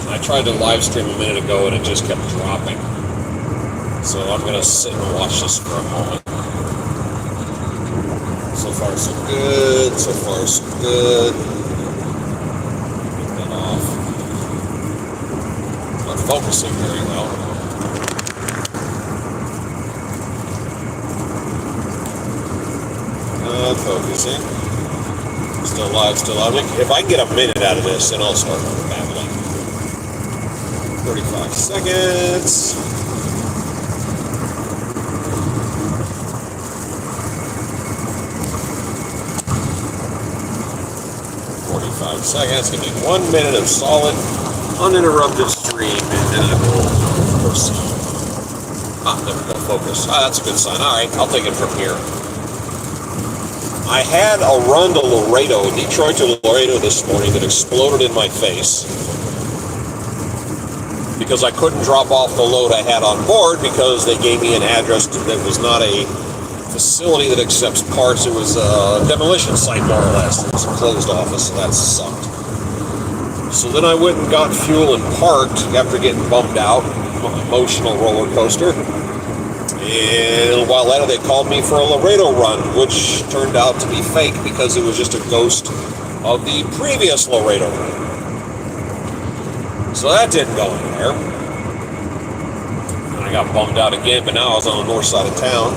I tried to live stream a minute ago and it just kept dropping. So I'm going to sit and watch this for a moment. So far so good, so far so good. Get that off. Not focusing very well. Not focusing. Still live, still live. If I can get a minute out of this, then I'll start babbling. 35 seconds. Seconds. Give me 1 minute of solid, uninterrupted stream, and then I will proceed. There we go. Focus. That's a good sign. All right, I'll take it from here. I had a run to Laredo, Detroit to Laredo this morning that exploded in my face because I couldn't drop off the load I had on board because they gave me an address that was not a facility that accepts parts. It was a demolition site, more or less. It was a closed office, so that sucked. So then I went and got fuel and parked after getting bummed out. Emotional roller coaster. And a while later they called me for a Laredo run, which turned out to be fake because it was just a ghost of the previous Laredo run. So that didn't go anywhere. And I got bummed out again, but now I was on the north side of town.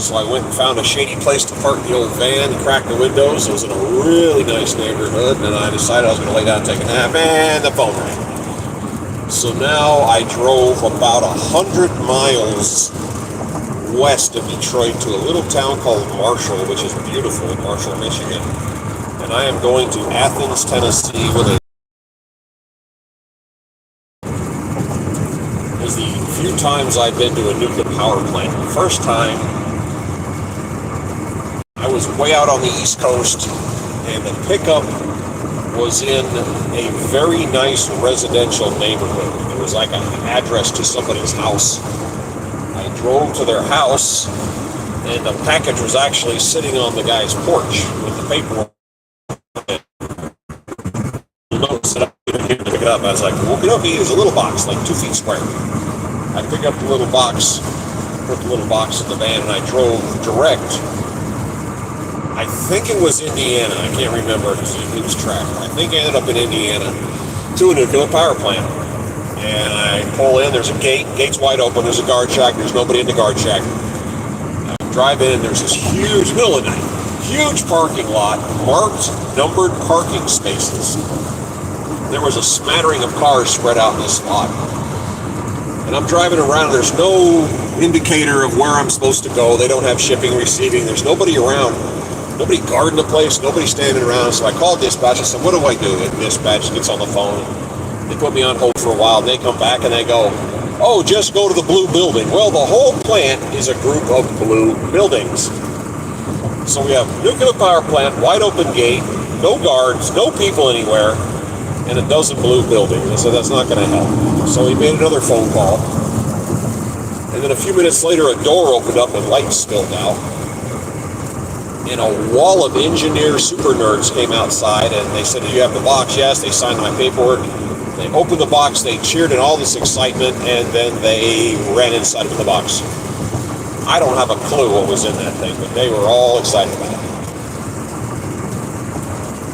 So I went and found a shady place to park the old van, cracked the windows. It was in a really nice neighborhood, and I decided I was going to lay down and take a nap, and the phone rang. So now I drove about 100 miles west of Detroit to a little town called Marshall, which is beautiful in Marshall, Michigan. And I am going to Athens, Tennessee with a was the few times I've been to a nuclear power plant. The first time I was way out on the East Coast, and the pickup was in a very nice residential neighborhood. It was like an address to somebody's house. I drove to their house, and the package was actually sitting on the guy's porch with the paperwork. Notes that I didn't pick it up. I was like, well, it was a little box, like 2 feet square. I picked up the little box, put the little box in the van, and I drove direct. I think it was Indiana. I can't remember because you lose track. I think I ended up in Indiana to a nuclear power plant. And I pull in. There's a gate. Gate's wide open. There's a guard shack. There's nobody in the guard shack. I drive in. There's this huge, middle of the night, huge parking lot, marked, numbered parking spaces. There was a smattering of cars spread out in this lot. And I'm driving around. There's no indicator of where I'm supposed to go. They don't have shipping, receiving. There's nobody around. Nobody guarding the place, nobody standing around. So I called dispatch. I said, what do I do? And dispatch gets on the phone. They put me on hold for a while. And they come back and they go, oh, just go to the blue building. Well, the whole plant is a group of blue buildings. So we have nuclear power plant, wide open gate, no guards, no people anywhere, and a dozen blue buildings. I said, that's not going to help. So he made another phone call. And then a few minutes later, a door opened up and lights spilled out. And a wall of engineer super nerds came outside, and they said, do you have the box? Yes. They signed my paperwork. They opened the box, they cheered in all this excitement, and then they ran inside of the box. I don't have a clue what was in that thing, but they were all excited about it.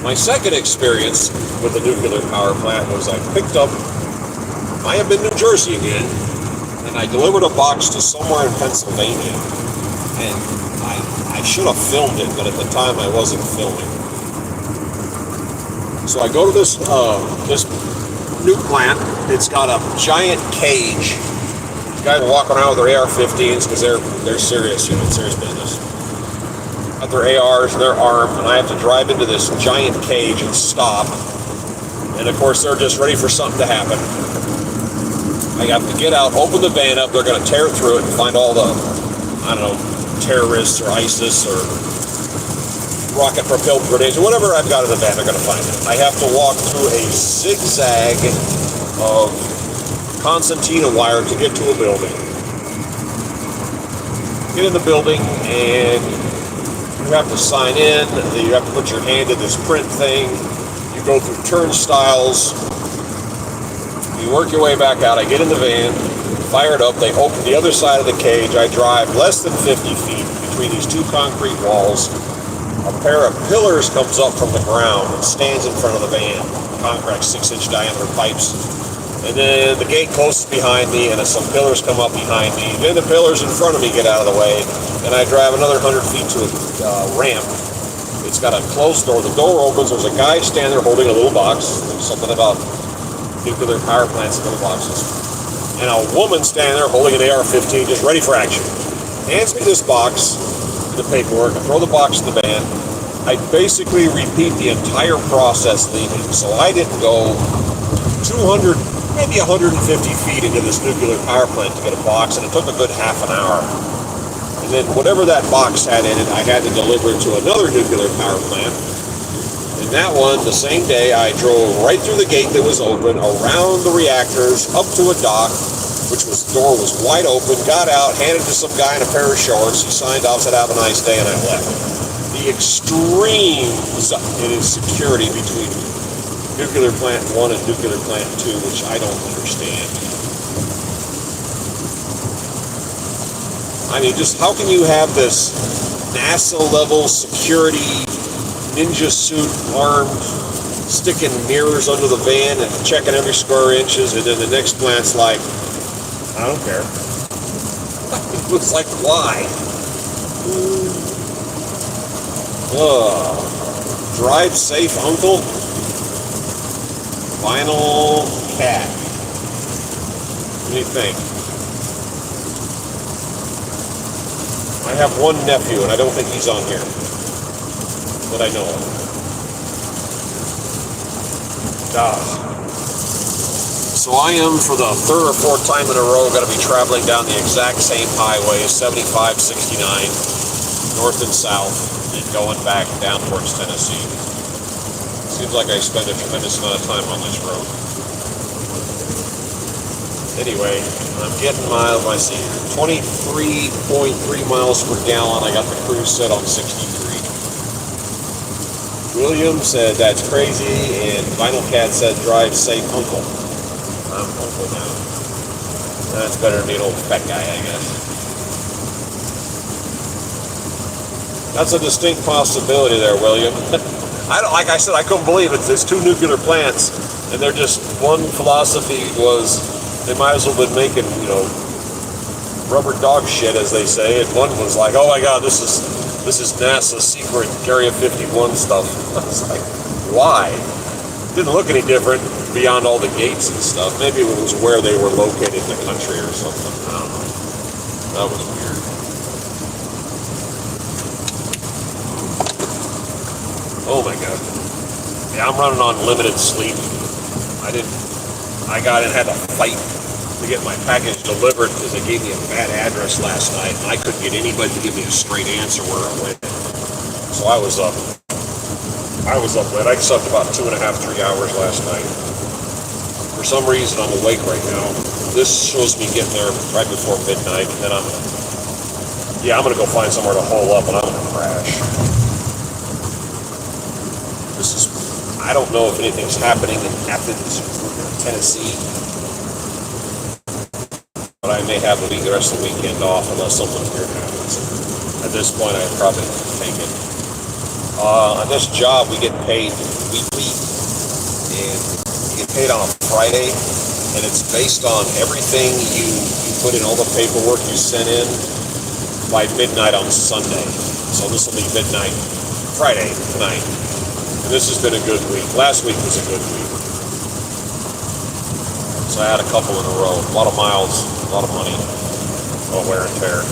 My second experience with the nuclear power plant was I picked up, I have been New Jersey again, and I delivered a box to somewhere in Pennsylvania. And I should have filmed it, but at the time I wasn't filming. So I go to this nuke plant. It's got a giant cage. Guys are walking around with their AR-15s because they're serious, serious business. Got their ARs, they're armed, and I have to drive into this giant cage and stop. And of course, they're just ready for something to happen. I have to get out, open the van up. They're going to tear through it and find all the, I don't know, terrorists or ISIS or rocket-propelled grenades or whatever I've got in the van. They're going to find it. I have to walk through a zigzag of concertina wire to get to a building. Get in the building and you have to sign in. You have to put your hand in this print thing. You go through turnstiles. You work your way back out. I get in the van, fire it up. They open the other side of the cage. I drive less than 50 feet between these two concrete walls. A pair of pillars comes up from the ground and stands in front of the van. Concrete 6-inch diameter pipes. And then the gate closes behind me, and some pillars come up behind me. Then the pillars in front of me get out of the way, and I drive another 100 feet to a ramp. It's got a closed door. The door opens. There's a guy standing there holding a little box. There's something about nuclear power plants in little boxes. And a woman standing there holding an AR-15, just ready for action. Hands me this box, the paperwork. I throw the box in the van. I basically repeat the entire process leaving. So I didn't go 200, maybe 150 feet into this nuclear power plant to get a box, and it took a good half an hour. And then whatever that box had in it, I had to deliver it to another nuclear power plant. And that one, the same day, I drove right through the gate that was open, around the reactors, up to a dock, which was, the door was wide open, got out, handed to some guy in a pair of shorts. He signed off, said, "Have a nice day," and I left. The extremes in its security between nuclear plant 1 and nuclear plant 2, which I don't understand. I mean, just how can you have this NASA level security, ninja suit armed, sticking mirrors under the van and checking every square inches, and then the next plant's like, "I don't care." It was like, why? Drive safe, uncle. Vinyl cat. What do you think? I have one nephew, and I don't think he's on here that I know of. So I am, for the third or fourth time in a row, going to be traveling down the exact same highway, 7569, north and south, and going back down towards Tennessee. Seems like I spend a tremendous amount of time on this road. Anyway, I'm getting miles. I see 23.3 miles per gallon. I got the cruise set on 63. William said that's crazy, and Vinyl Cat said drive safe, uncle. I'm uncle now. That's better than being an old fat guy, I guess. That's a distinct possibility there, William. Like I said, I couldn't believe it. There's two nuclear plants, and they're just, one philosophy was they might as well have been making, rubber dog shit, as they say, and one was like, oh my God, this is NASA's secret Area 51 stuff. I was like, why? Didn't look any different beyond all the gates and stuff. Maybe it was where they were located in the country or something. I don't know. That was weird. Oh my God. Yeah, I'm running on limited sleep. I got in, had to fight to get my package delivered because they gave me a bad address last night, and I couldn't get anybody to give me a straight answer where I went. So I was up late. I slept about 2.5, 3 hours last night. For some reason, I'm awake right now. This shows me getting there right before midnight, and then I'm gonna go find somewhere to hole up, and I'm gonna crash. I don't know if anything's happening in Athens, Tennessee, but I may have the rest of the weekend off unless something weird happens. At this point, I'd probably take it. On this job, we get paid weekly, and we get paid on a Friday, and it's based on everything you put in, all the paperwork you sent in by midnight on Sunday. So this will be midnight Friday tonight. And this has been a good week. Last week was a good week. So I had a couple in a row. A lot of miles, a lot of money, a lot of wear and tear.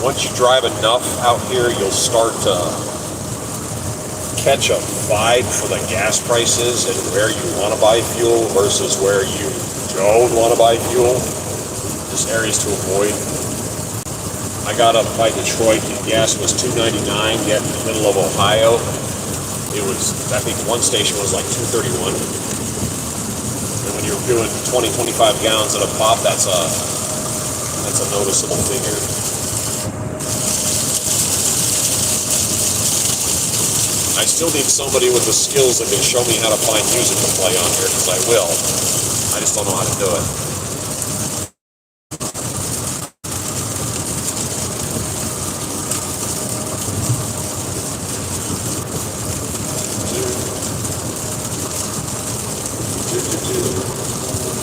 Once you drive enough out here, you'll start to catch a vibe for the gas prices and where you want to buy fuel versus where you don't want to buy fuel. Just areas to avoid. I got up by Detroit and gas was $2.99, yet in the middle of Ohio, it was, I think one station was like $2.31. And when you're doing 20, 25 gallons at a pop, that's a noticeable figure. I still need somebody with the skills that can show me how to find music to play on here, because I will. I just don't know how to do it.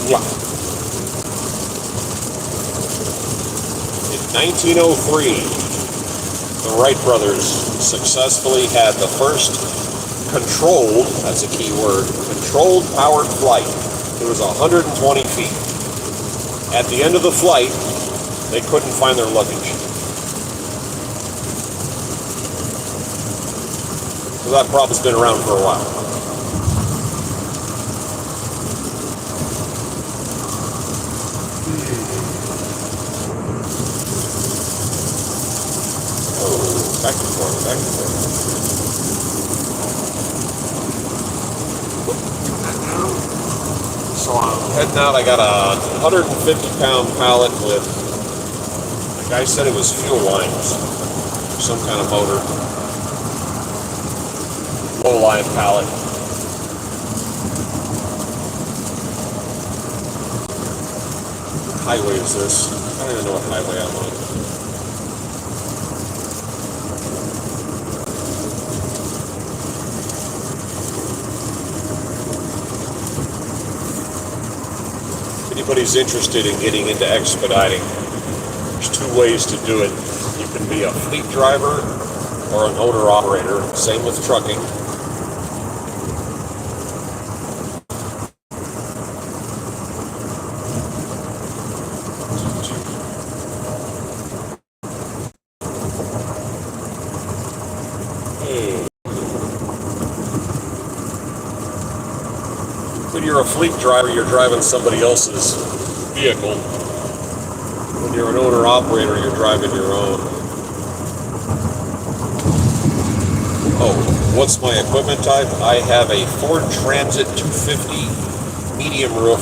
Yeah. In 1903, the Wright brothers successfully had the first controlled, that's a key word, controlled powered flight. It was 120 feet. At the end of the flight, they couldn't find their luggage. So that problem's been around for a while. Back and forth, back and forth. So I'm heading out. I got a 150-pound pallet with, the guy said it was fuel lines, some kind of motor. Low line pallet. What highway is this? I don't even know what highway I'm on. Anybody's interested in getting into expediting, there's two ways to do it. You can be a fleet driver or an owner operator. Same with trucking. When you're a fleet driver, you're driving somebody else's vehicle. When you're an owner-operator, you're driving your own. Oh, what's my equipment type? I have a Ford Transit 250 medium roof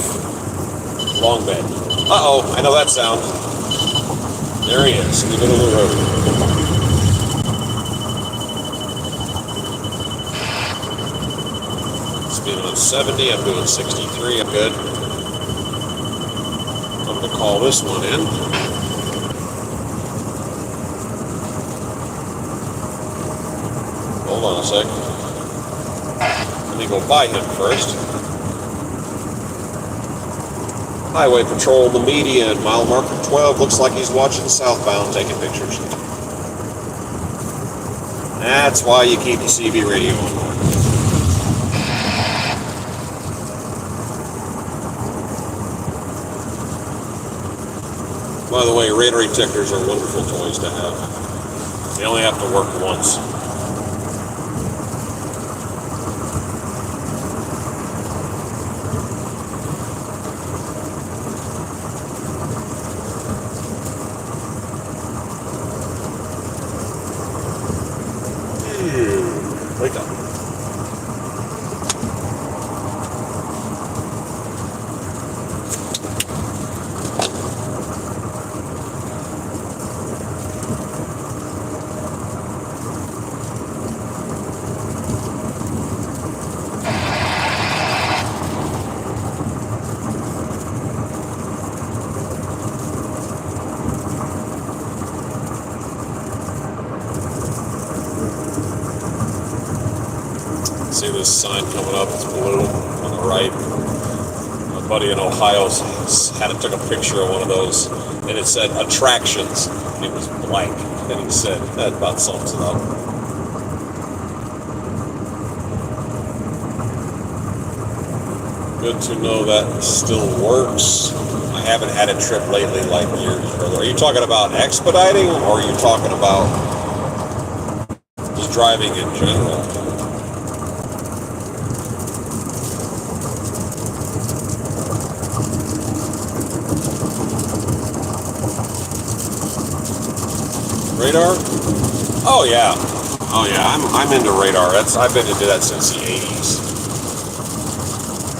long bed. Uh-oh, I know that sound. There he is, in the middle of the road. Speeding on 70, I'm doing 63, I'm good. I'm going to call this one in. Hold on a sec. Let me go by him first. Highway patrol, the median, mile marker 12, looks like he's watching southbound, taking pictures. That's why you keep the CB radio on. By the way, radar detectors are wonderful toys to have. They only have to work once. Wake up. See this sign coming up, it's blue on the right. My buddy in Ohio took a picture of one of those, and it said attractions. It was blank, and he said, that about sums it up. Good to know that still works. I haven't had a trip lately like years further. Are you talking about expediting, or are you talking about just driving in general? Radar? Oh yeah. I'm into radar. I've been into that since the 80s.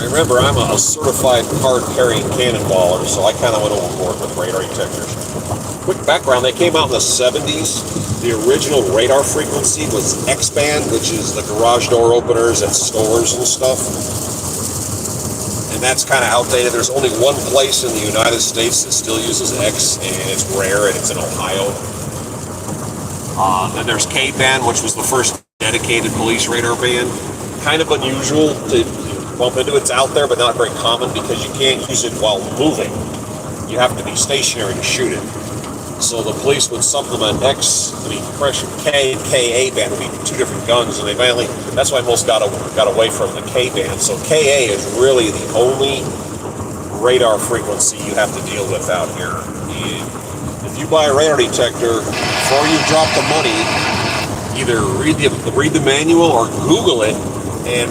Remember, I'm a certified card-carrying cannonballer, so I kind of went overboard with radar detectors. Quick background, they came out in the 70s. The original radar frequency was X-band, which is the garage door openers at stores and stuff. And that's kind of outdated. There's only one place in the United States that still uses X, and it's rare, and it's in Ohio. Then there's K-band, which was the first dedicated police radar band. Kind of unusual to bump into. It's out there, but not very common because you can't use it while moving. You have to be stationary to shoot it. So the police would supplement K and KA band would be two different guns, and they finally, that's why most got away from the K band. So KA is really the only radar frequency you have to deal with out here. And if you buy a radar detector, before you drop the money, either read the manual or Google it and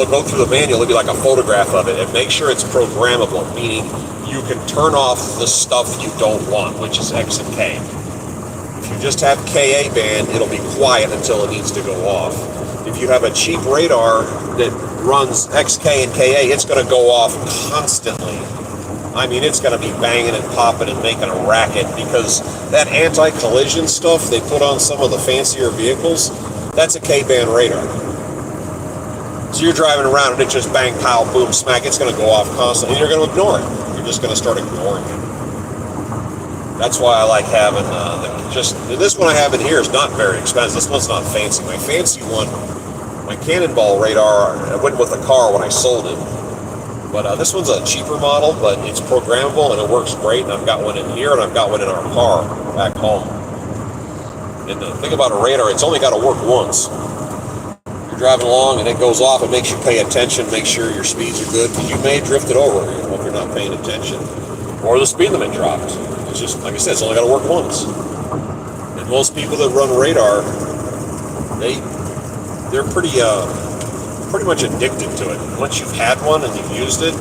go through the manual. It'll be like a photograph of it, and make sure it's programmable, meaning you can turn off the stuff you don't want, which is X and K. If you just have KA band, it'll be quiet until it needs to go off. If you have a cheap radar that runs XK and KA, it's going to go off constantly. I mean, it's going to be banging and popping and making a racket, because that anti-collision stuff they put on some of the fancier vehicles, that's a K-band radar. So you're driving around and it just bang, pow, boom, smack, it's going to go off constantly, and you're going to ignore it. You're just going to start ignoring it. That's why I like having this one I have in here is not very expensive. This one's not fancy. My fancy one, my Cannonball radar, I went with the car when I sold it. But this one's a cheaper model, but it's programmable and it works great. And I've got one in here and I've got one in our car back home. And the thing about a radar, it's only got to work once. Driving along and it goes off, it makes you pay attention, make sure your speeds are good, because you may drift it over, if you're not paying attention, or the speed limit dropped. It's just, like I said, it's only got to work once. And most people that run radar, they're pretty much addicted to it. Once you've had one and you've used it,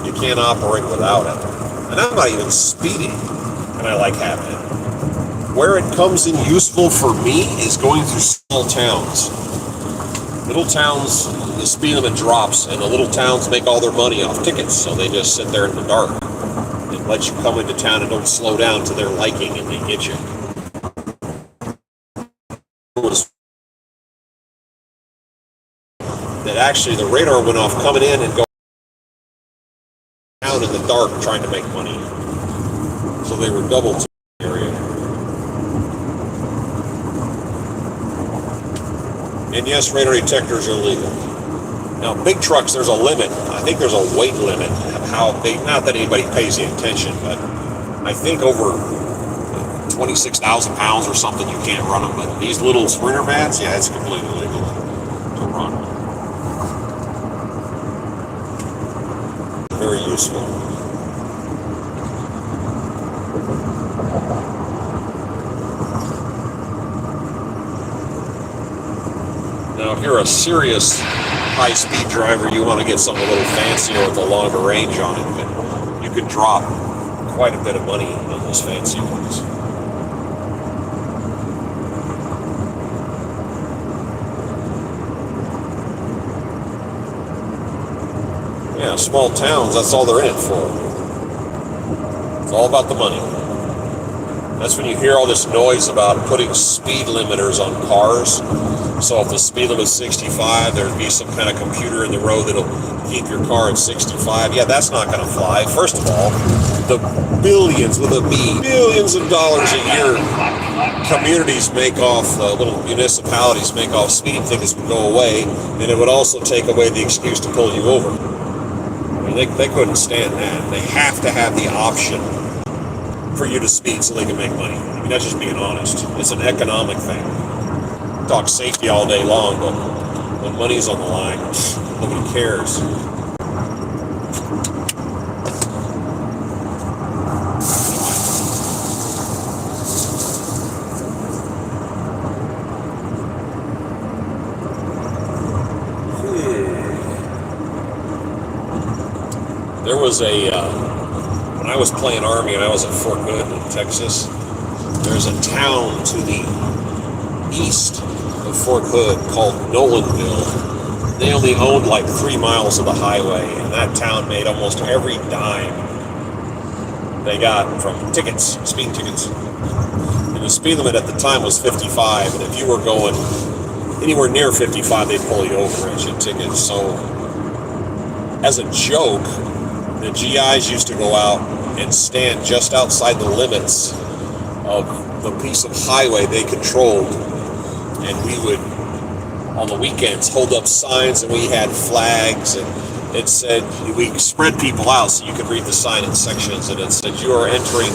you can't operate without it. And I'm not even speeding, and I like having it. Where it comes in useful for me is going through small towns. Little towns, the speed limit drops, and the little towns make all their money off tickets, so they just sit there in the dark and let you come into town and don't slow down to their liking, and they get you. That actually the radar went off coming in and going down in the dark trying to make money. So they were double to the area. And yes, radar detectors are legal. Now, big trucks, there's a limit. I think there's a weight limit of how big, not that anybody pays the attention, but I think over 26,000 pounds or something, you can't run them. But these little sprinter vans, yeah, it's completely legal to run. Very useful. Now, if you're a serious high-speed driver, you want to get something a little fancier with a longer range on it, but you could drop quite a bit of money on those fancy ones. Yeah, small towns, that's all they're in it for. It's all about the money. That's when you hear all this noise about putting speed limiters on cars. So if the speed limit is 65, there'd be some kind of computer in the road that'll keep your car at 65. Yeah, that's not going to fly. First of all, the billions of dollars a year communities make off, little municipalities make off speeding tickets would go away, and it would also take away the excuse to pull you over. I mean, they couldn't stand that. They have to have the option for you to speed so they can make money. I mean, that's just being honest. It's an economic thing. Talk safety all day long, but when money's on the line, nobody cares. There was when I was playing Army and I was at Fort Hood in Texas, there's a town to the east of Fort Hood called Nolanville, they only owned like 3 miles of the highway, and that town made almost every dime they got from tickets, speed tickets. And the speed limit at the time was 55, and if you were going anywhere near 55, they'd pull you over and issue tickets. So, as a joke, the GIs used to go out and stand just outside the limits of the piece of highway they controlled, and we would, on the weekends, hold up signs, and we had flags, and it said, we spread people out so you could read the sign in sections, and it said, you are entering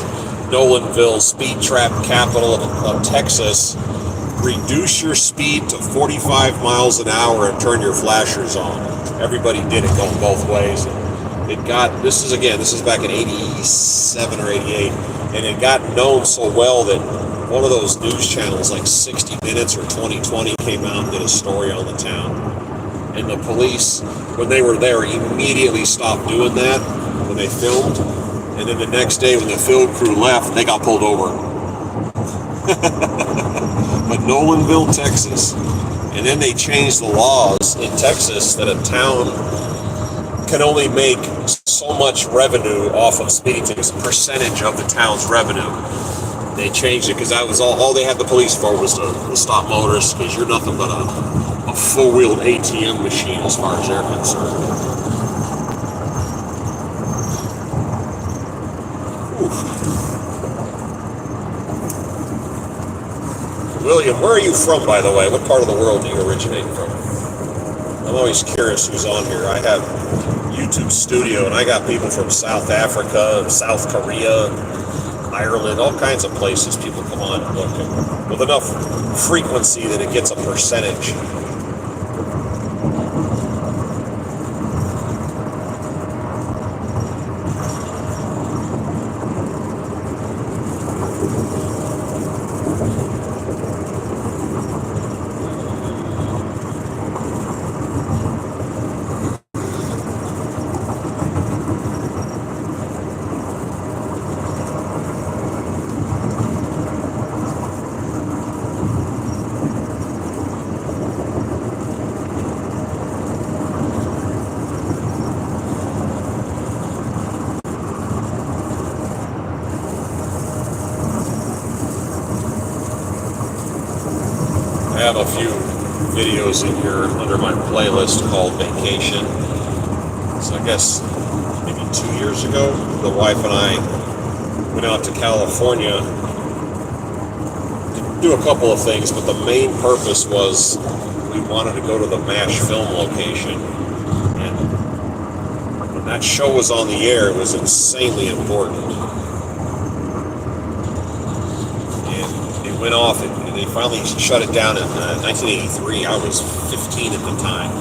Nolanville, speed trap capital of Texas. Reduce your speed to 45 miles an hour and turn your flashers on. Everybody did it going both ways. And it got, this is back in 87 or 88, and it got known so well that one of those news channels, like 60 Minutes or 2020, came out and did a story on the town. And the police, when they were there, immediately stopped doing that when they filmed. And then the next day when the film crew left, they got pulled over. But Nolanville, Texas. And then they changed the laws in Texas that a town can only make so much revenue off of speeding tickets, a percentage of the town's revenue. They changed it because that was all they had the police for was to stop motorists, because you're nothing but a four-wheeled ATM machine as far as they're concerned. William, where are you from, by the way? What part of the world do you originate from? I'm always curious who's on here. I have YouTube Studio, and I got people from South Africa, South Korea, Ireland, all kinds of places people come on and look, and with enough frequency that it gets a percentage. I have a few videos in here under my playlist called Vacation. So I guess maybe 2 years ago, the wife and I went out to California to do a couple of things, but the main purpose was we wanted to go to the MASH film location. And when that show was on the air, it was insanely important. And it went off, and they finally shut it down in 1983. I was 15 at the time.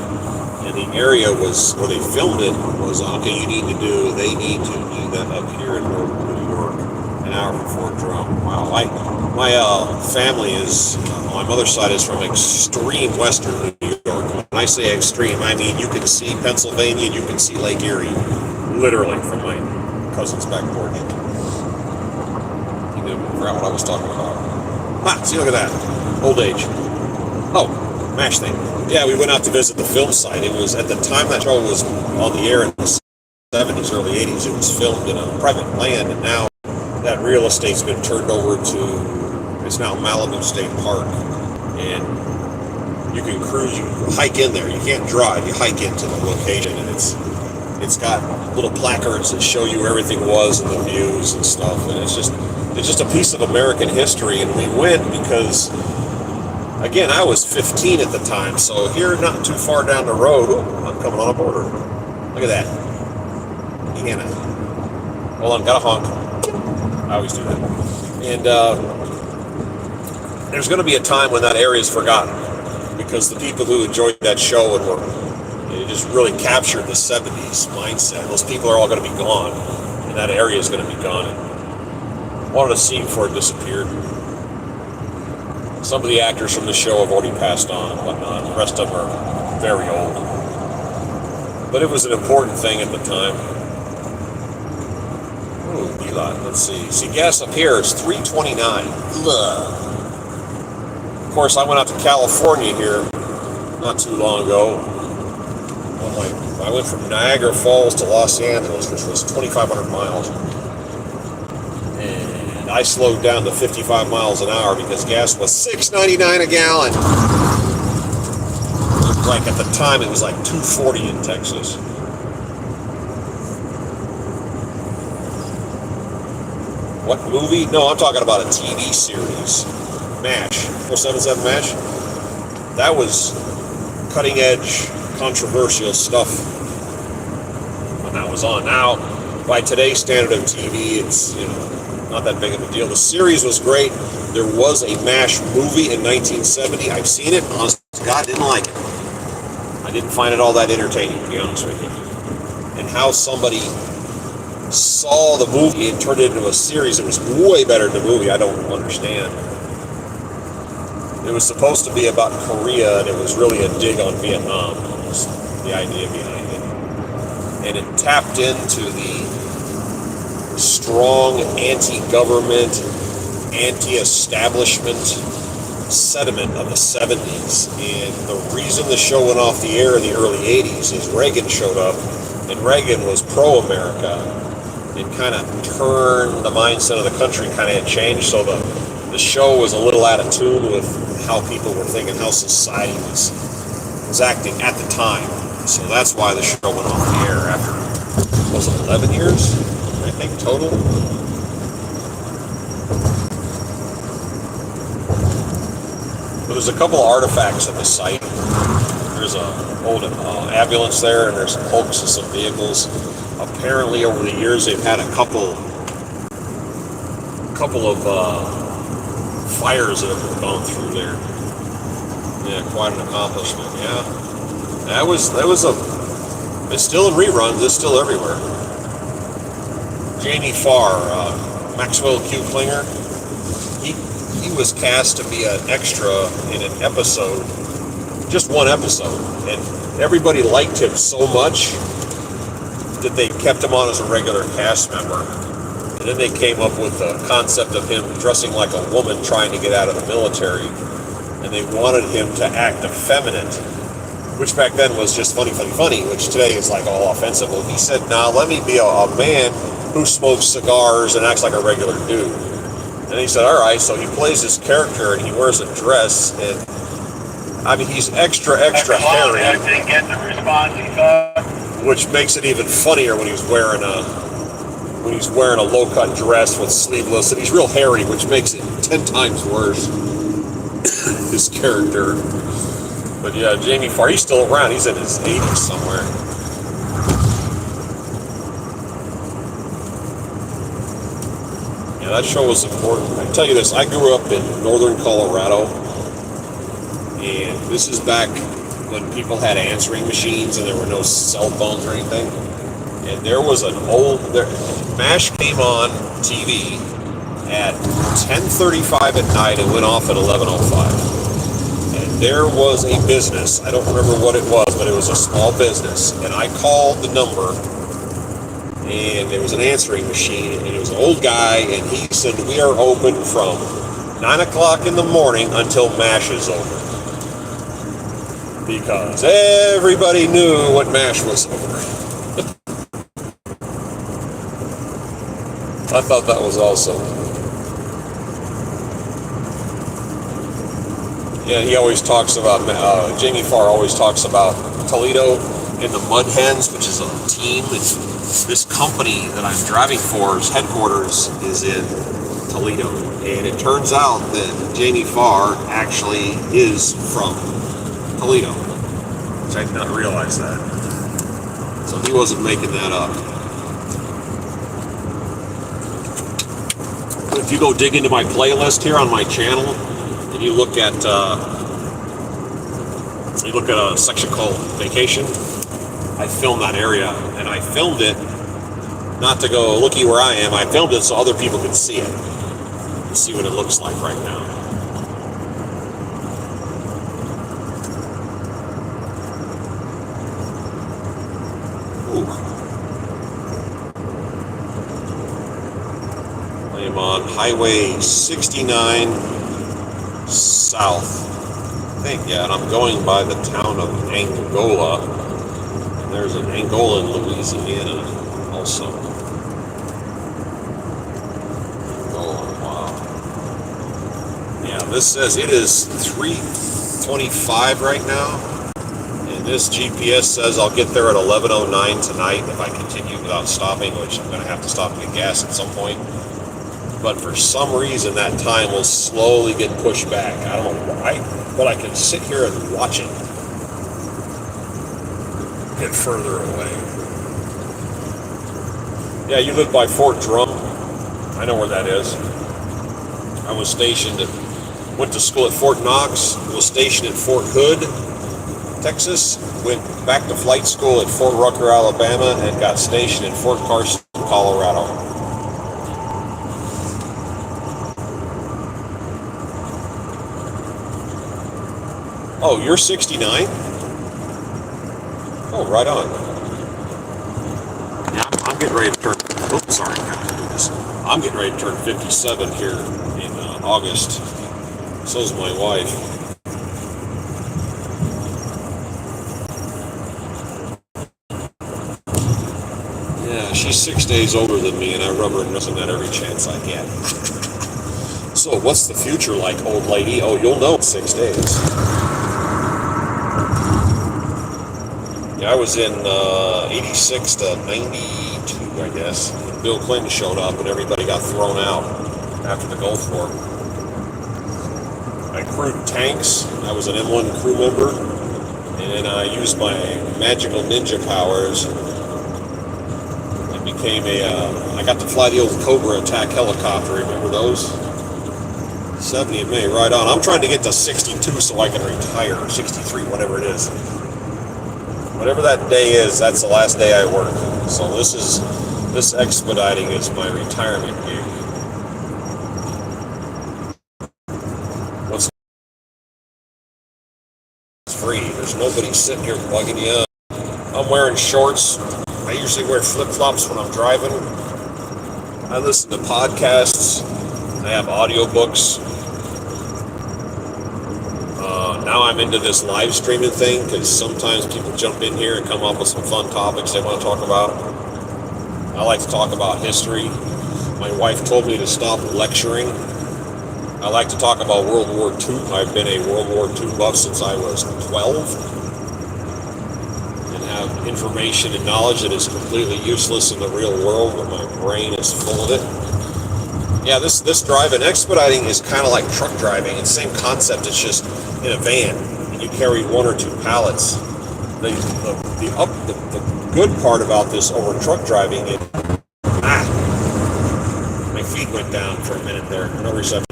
And the area was where they filmed it was, okay, they need to do that up here in northern New York, an hour from Fort Drum. Wow, my family is, my mother's side is from extreme western New York. When I say extreme, I mean you can see Pennsylvania and you can see Lake Erie, literally, from my cousin's back porch. I forgot what I was talking about. See, look at that. Old age. Oh, MASH thing. Yeah, we went out to visit the film site. It was, at the time that show was on the air in the 70s, early 80s, it was filmed in a private land, and now that real estate's been turned over to, it's now Malibu State Park. And you can cruise, you can hike in there. You can't drive, you hike into the location, and it's got little placards that show you where everything was and the views and stuff, and it's just a piece of American history. And we went because, again, I was 15 at the time, so here, not too far down the road, I'm coming on a border. Look at that. Indiana. Hold on, gotta honk. I always do that. And there's going to be a time when that area is forgotten, because the people who enjoyed that show and it just really captured the 70s mindset, those people are all going to be gone, and that area is going to be gone. I wanted to see before it disappeared. Some of the actors from the show have already passed on and whatnot. The rest of them are very old. But it was an important thing at the time. Ooh, Elon, let's see. See, gas up here is $3.29. Of course, I went out to California here not too long ago. I went from Niagara Falls to Los Angeles, which was 2,500 miles. And I slowed down to 55 miles an hour because gas was $6.99 a gallon. Like at the time, it was like $2.40 in Texas. What movie? No, I'm talking about a TV series. MASH. 477 MASH. That was cutting edge, controversial stuff when that was on. Now, by today's standard of TV, it's not that big of a deal. The series was great. There was a MASH movie in 1970. I've seen it. Honest to God, didn't like it. I didn't find it all that entertaining, to be honest with you. And how somebody saw the movie and turned it into a series that was way better than the movie, I don't understand. It was supposed to be about Korea, and it was really a dig on Vietnam. Was the idea behind it. And it tapped into the strong anti-government, anti-establishment sentiment of the 70s. And the reason the show went off the air in the early 80s is Reagan showed up, and Reagan was pro-America. It kind of turned the mindset of the country, kind of had changed, so the show was a little out of tune with how people were thinking, how society was acting at the time. So that's why the show went off the air after, was it 11 years, I think, total? But there's a couple of artifacts at the site. There's an old ambulance there, and there's some hulks of some vehicles. Apparently, over the years, they've had a couple of fires that have gone through there. Yeah, quite an accomplishment. Yeah, that was it's still in reruns. It's still everywhere. Jamie Farr, Maxwell Q. Klinger, he was cast to be an extra in an episode, just one episode, and everybody liked him so much that they kept him on as a regular cast member. And then they came up with the concept of him dressing like a woman trying to get out of the military. And they wanted him to act effeminate, which back then was just funny, which today is like all offensive. Well, he said, nah, let me be a man who smokes cigars and acts like a regular dude. And he said, all right, so he plays this character and he wears a dress, and I mean, he's extra hairy. I didn't get the response he thought. Which makes it even funnier when he's wearing a low-cut dress with sleeveless, and he's real hairy, which makes it 10 times worse. His character. But yeah, Jamie Farr, he's still around. He's in his 80s somewhere. Yeah, that show was important. I tell you this, I grew up in northern Colorado, and this is back when people had answering machines and there were no cell phones or anything. And there was MASH came on TV at 10:35 at night and went off at 11:05. And there was a business, I don't remember what it was, but it was a small business. And I called the number, and there was an answering machine, and it was an old guy, and he said, we are open from 9 o'clock in the morning until MASH is over. Because everybody knew what MASH was over. I thought that was awesome. Yeah, he always talks about, Jamie Farr always talks about Toledo and the Mud Hens, which is a team. It's this company that I'm driving for's headquarters is in Toledo. And it turns out that Jamie Farr actually is from Toledo, which I did not realize that. So he wasn't making that up. If you go dig into my playlist here on my channel, and you look at a section called Vacation, I filmed that area, and I filmed it not to go looky where I am. I filmed it so other people could see it and see what it looks like right now. I am on Highway 69 South, I think, yeah, and I'm going by the town of Angola. There's an Angola in Louisiana also. Oh, wow. Yeah, this says it is 3:25 right now. And this GPS says I'll get there at 11:09 tonight if I continue without stopping, which I'm going to have to stop and get gas at some point. But for some reason, that time will slowly get pushed back. I don't know why, but I can sit here and watch it get further away. Yeah, you live by Fort Drum. I know where that is. I was went to school at Fort Knox, was stationed at Fort Hood, Texas, went back to flight school at Fort Rucker, Alabama, and got stationed at Fort Carson, Colorado. Oh, you're 69? Oh, right on. Yeah, I'm getting ready to turn. Oops, sorry, I have to do this. I'm getting ready to turn 57 here in August. So's my wife. Yeah, she's 6 days older than me, and I rub her nose in that every chance I get. So, what's the future like, old lady? Oh, you'll know in 6 days. Yeah, I was in 86 to 92, I guess. When Bill Clinton showed up and everybody got thrown out after the Gulf War. I crewed tanks. I was an M1 crew member. And then I used my magical ninja powers and became I got to fly the old Cobra attack helicopter. Remember those? 70 in May, right on. I'm trying to get to 62 so I can retire, 63, whatever it is. Whatever that day is, that's the last day I work. So this expediting is my retirement gig. What's free? There's nobody sitting here bugging you up. I'm wearing shorts. I usually wear flip-flops when I'm driving. I listen to podcasts. I have audiobooks. Now I'm into this live streaming thing because sometimes people jump in here and come up with some fun topics they want to talk about. I like to talk about history. My wife told me to stop lecturing. I like to talk about World War II. I've been a World War II buff since I was 12 and have information and knowledge that is completely useless in the real world, but my brain is full of it. Yeah, this driving, expediting is kind of like truck driving. It's the same concept. It's just in a van, and you carry 1 or 2 pallets. The good part about this over truck driving is my feet went down for a minute there. No reception.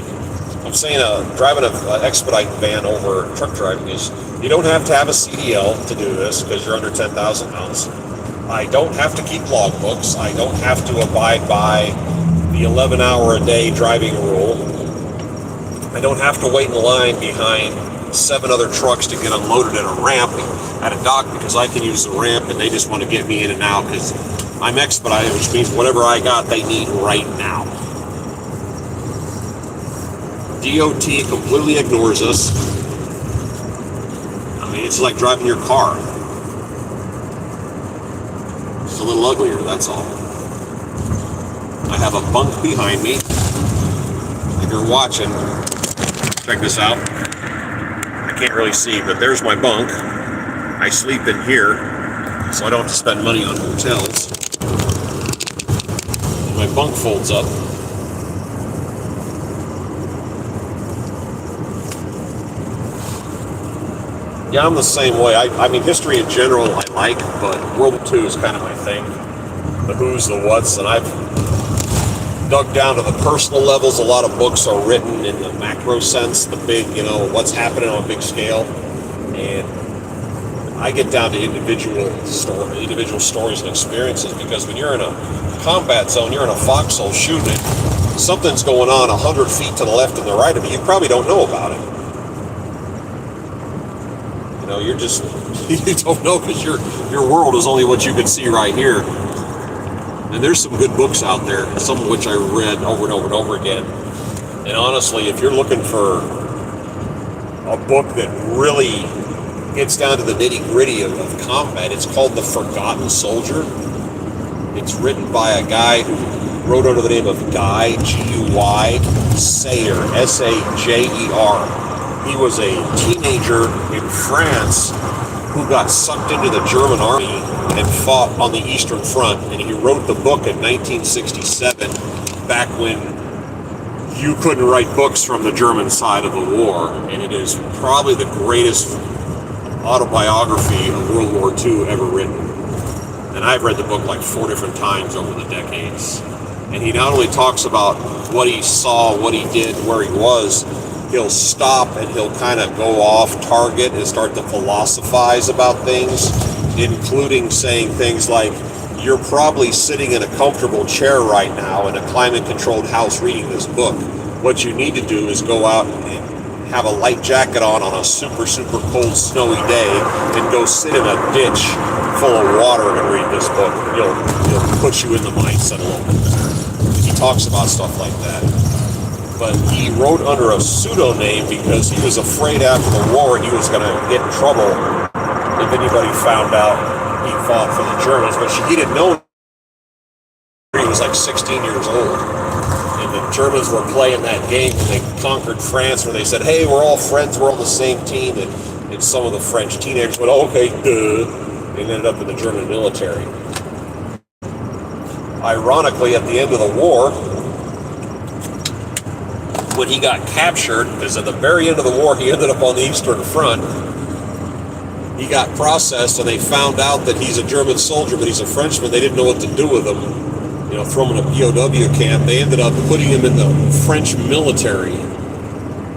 I'm saying driving an expedite van over truck driving is you don't have to have a CDL to do this because you're under 10,000 pounds. I don't have to keep logbooks. I don't have to abide by the 11-hour-a-day driving rule. I don't have to wait in line behind 7 other trucks to get unloaded at a ramp at a dock because I can use the ramp and they just want to get me in and out because I'm expedited, which means whatever I got they need right now. DOT completely ignores us. I mean, it's like driving your car. It's a little uglier, that's all. I have a bunk behind me. If you're watching, check this out. I can't really see, but there's my bunk. I sleep in here, so I don't have to spend money on hotels. And my bunk folds up. Yeah, I'm the same way. I mean, history in general I like, but World War II is kind of my thing. The who's, the what's, and I've dug down to the personal levels. A lot of books are written in the macro sense, the big, what's happening on a big scale. And I get down to individual stories and experiences because when you're in a combat zone, you're in a foxhole shooting it, something's going on 100 feet to the left and the right of you. You probably don't know about it. You're just, you don't know because your world is only what you can see right here. And there's some good books out there, some of which I read over and over and over again. And honestly, if you're looking for a book that really gets down to the nitty-gritty of combat. It's called The Forgotten Soldier. It's written by a guy who wrote under the name of Guy, G-U-Y, Sayer, S-A-J-E-R. He was a teenager in France who got sucked into the German army and fought on the Eastern Front. And he wrote the book in 1967, back when you couldn't write books from the German side of the war. And it is probably the greatest autobiography of World War II ever written. And I've read the book like 4 different times over the decades. And he not only talks about what he saw, what he did, where he was, he'll stop and he'll kind of go off target and start to philosophize about things, including saying things like, you're probably sitting in a comfortable chair right now in a climate-controlled house reading this book. What you need to do is go out and have a light jacket on a super, super cold, snowy day and go sit in a ditch full of water and read this book. You'll put you in the mindset a little bit better. He talks about stuff like that. But he wrote under a pseudonym because he was afraid after the war he was going to get in trouble if anybody found out he fought for the Germans. But he didn't know he was like 16 years old. And the Germans were playing that game when they conquered France, where they said, hey, we're all friends, we're on the same team. And some of the French teenagers went, okay, duh, and ended up in the German military. Ironically, at the end of the war, when he got captured, because at the very end of the war he ended up on the Eastern Front, he got processed and they found out that he's a German soldier, but he's a Frenchman. They didn't know what to do with him. Throw him in a POW camp. They ended up putting him in the French military.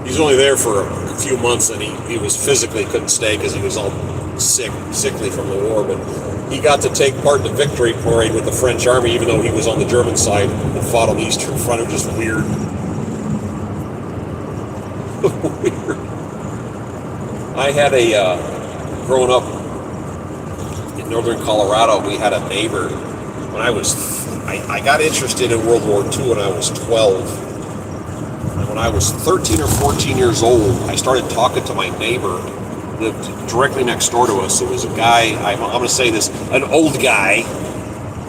He's only there for a few months, and he was physically couldn't stay because he was all sickly from the war. But he got to take part in the victory parade with the French army, even though he was on the German side and fought on the Eastern Front. It was just weird. Weird. I had growing up in northern Colorado, we had a neighbor. When I got interested in World War II when I was 12. And when I was 13 or 14 years old, I started talking to my neighbor, lived directly next door to us. It was a guy, I'm going to say this, an old guy,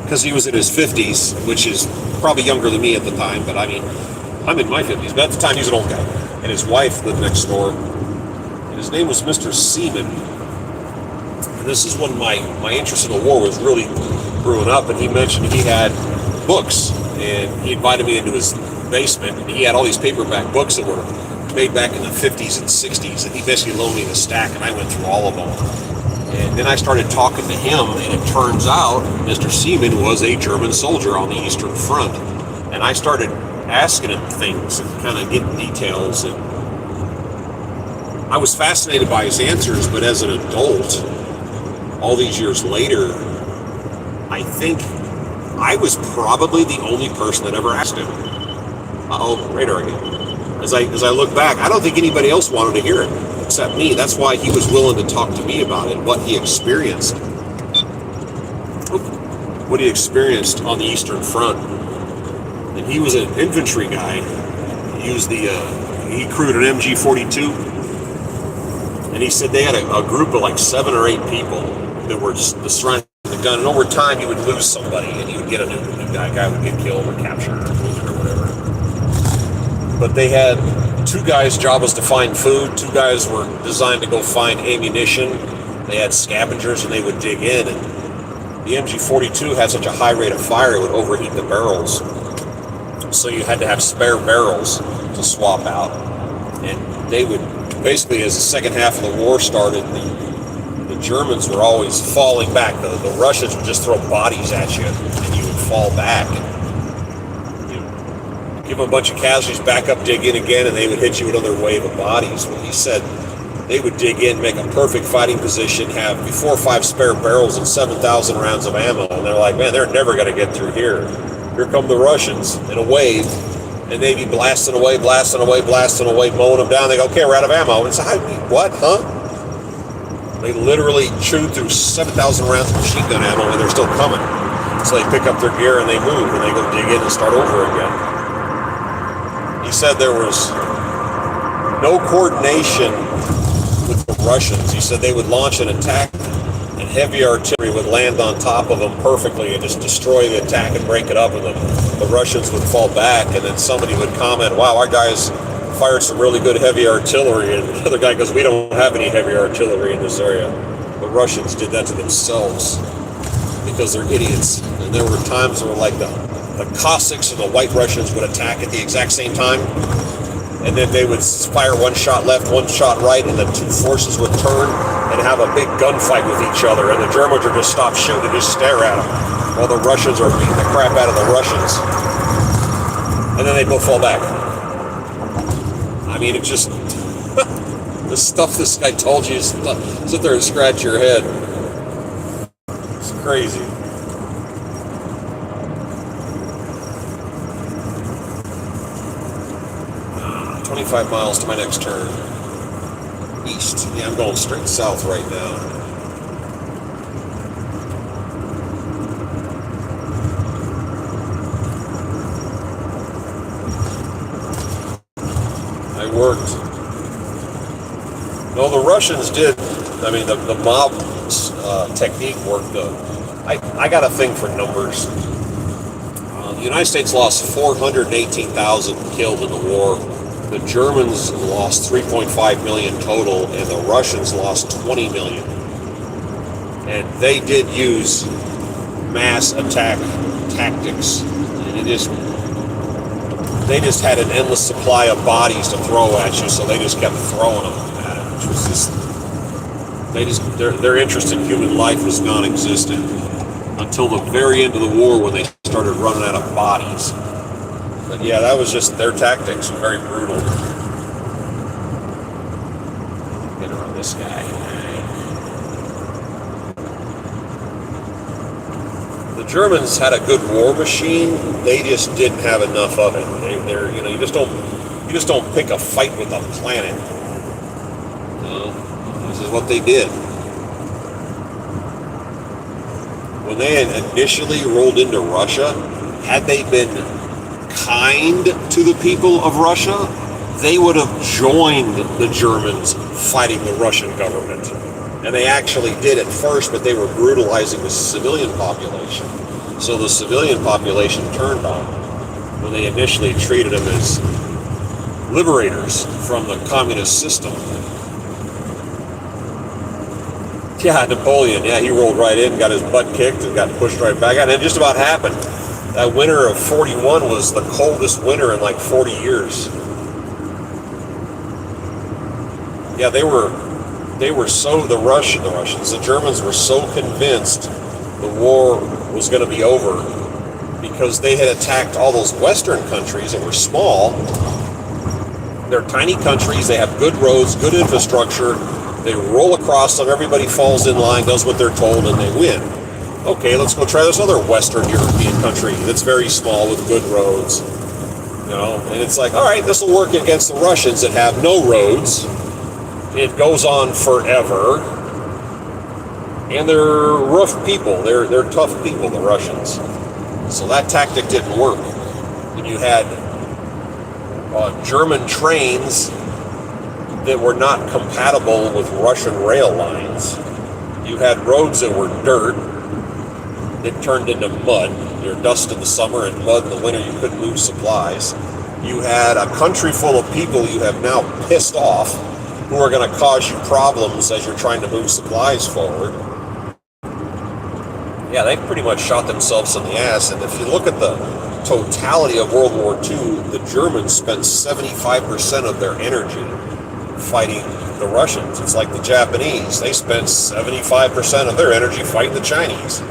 because he was in his 50s, which is probably younger than me at the time, but I mean, I'm in my 50s, but at the time he was an old guy. And his wife lived next door. And his name was Mr. Seaman. And this is when my interest in the war was really growing up, and he mentioned he had books, and he invited me into his basement, and he had all these paperback books that were made back in the 50s and 60s, and he basically loaned me the stack, and I went through all of them. And then I started talking to him, and it turns out Mr. Seaman was a German soldier on the Eastern Front. And I started asking him things and kind of getting details, and I was fascinated by his answers. But as an adult, all these years later, I think I was probably the only person that ever asked him. Radar again. As I look back, I don't think anybody else wanted to hear it except me. That's why he was willing to talk to me about it, what he experienced. What he experienced on the Eastern Front. And he was an infantry guy. He used he crewed an MG-42. And he said they had a group of like 7 or 8 people that were just surrounding the gun. And over time, he would lose somebody, and he would get a new guy. A guy would get killed or captured or wounded or whatever. But they had 2 guys' job was to find food. 2 guys were designed to go find ammunition. They had scavengers, and they would dig in. And the MG-42 had such a high rate of fire, it would overheat the barrels. So you had to have spare barrels to swap out. And they would, basically, as the second half of the war started, the Germans were always falling back. The Russians would just throw bodies at you, and you would fall back. Give them a bunch of casualties, back up, dig in again, and they would hit you with another wave of bodies. Well, he said they would dig in, make a perfect fighting position, have 4 or 5 spare barrels and 7,000 rounds of ammo, and they're like, man, they're never going to get through here. Here come the Russians in a wave, and they'd be blasting away, mowing them down. They go, okay, we're out of ammo. And so, what, huh? They literally chewed through 7,000 rounds of machine gun ammo, and they're still coming. So they pick up their gear, and they move, and they go dig in and start over again. He said there was no coordination with the Russians. He said they would launch an attack and heavy artillery would land on top of them perfectly and just destroy the attack and break it up, and the Russians would fall back, and then somebody would comment, wow, our guys fired some really good heavy artillery, and the other guy goes, we don't have any heavy artillery in this area. The Russians did that to themselves because they're idiots. And there were times where like the Cossacks and the White Russians would attack at the exact same time, and then they would fire one shot left, one shot right, and the two forces would turn and have a big gunfight with each other, and the Germans would just stop shooting and just stare at them while the Russians are beating the crap out of the Russians, and then they'd both fall back. I mean, it just the stuff this guy told you, sit there and scratch your head. It's crazy. Ah, 25 miles to my next turn. East. Yeah, I'm going straight south right now. I worked. No, the Russians did. I mean, the mob technique worked. I got a thing for numbers. The United States lost 418,000 killed in the war. The Germans lost 3.5 million total, and the Russians lost 20 million. And they did use mass attack tactics. And they just had an endless supply of bodies to throw at you, so they just kept throwing them at it, which was just, their interest in human life was non-existent until the very end of the war when they started running out of bodies. But yeah, that was just their tactics, very brutal. Get around this guy. The Germans had a good war machine. They just didn't have enough of it. They're you just don't pick a fight with a planet. This is what they did. When they initially rolled into Russia, had they been kind to the people of Russia, they would have joined the Germans fighting the Russian government. And they actually did at first, but they were brutalizing the civilian population. So the civilian population turned on them when they initially treated them as liberators from the communist system. Yeah, Napoleon, he rolled right in, got his butt kicked, and got pushed right back out. And it just about happened. That winter of 41 was the coldest winter in like 40 years. Yeah, the Germans were so convinced the war was going to be over because they had attacked all those Western countries that were small. They're tiny countries, they have good roads, good infrastructure, they roll across them, everybody falls in line, does what they're told, and they win. Okay, let's go try this other Western European country that's very small with good roads. And it's like, all right, this will work against the Russians that have no roads. It goes on forever. And they're rough people. They're tough people, the Russians. So that tactic didn't work. And you had German trains that were not compatible with Russian rail lines. You had roads that were dirt that turned into mud. You're dust in the summer and mud in the winter. You couldn't move supplies. You had a country full of people you have now pissed off who are going to cause you problems as you're trying to move supplies forward. Yeah, they pretty much shot themselves in the ass. And if you look at the totality of World War II, the Germans spent 75% of their energy fighting the Russians. It's like the Japanese. They spent 75% of their energy fighting the Chinese.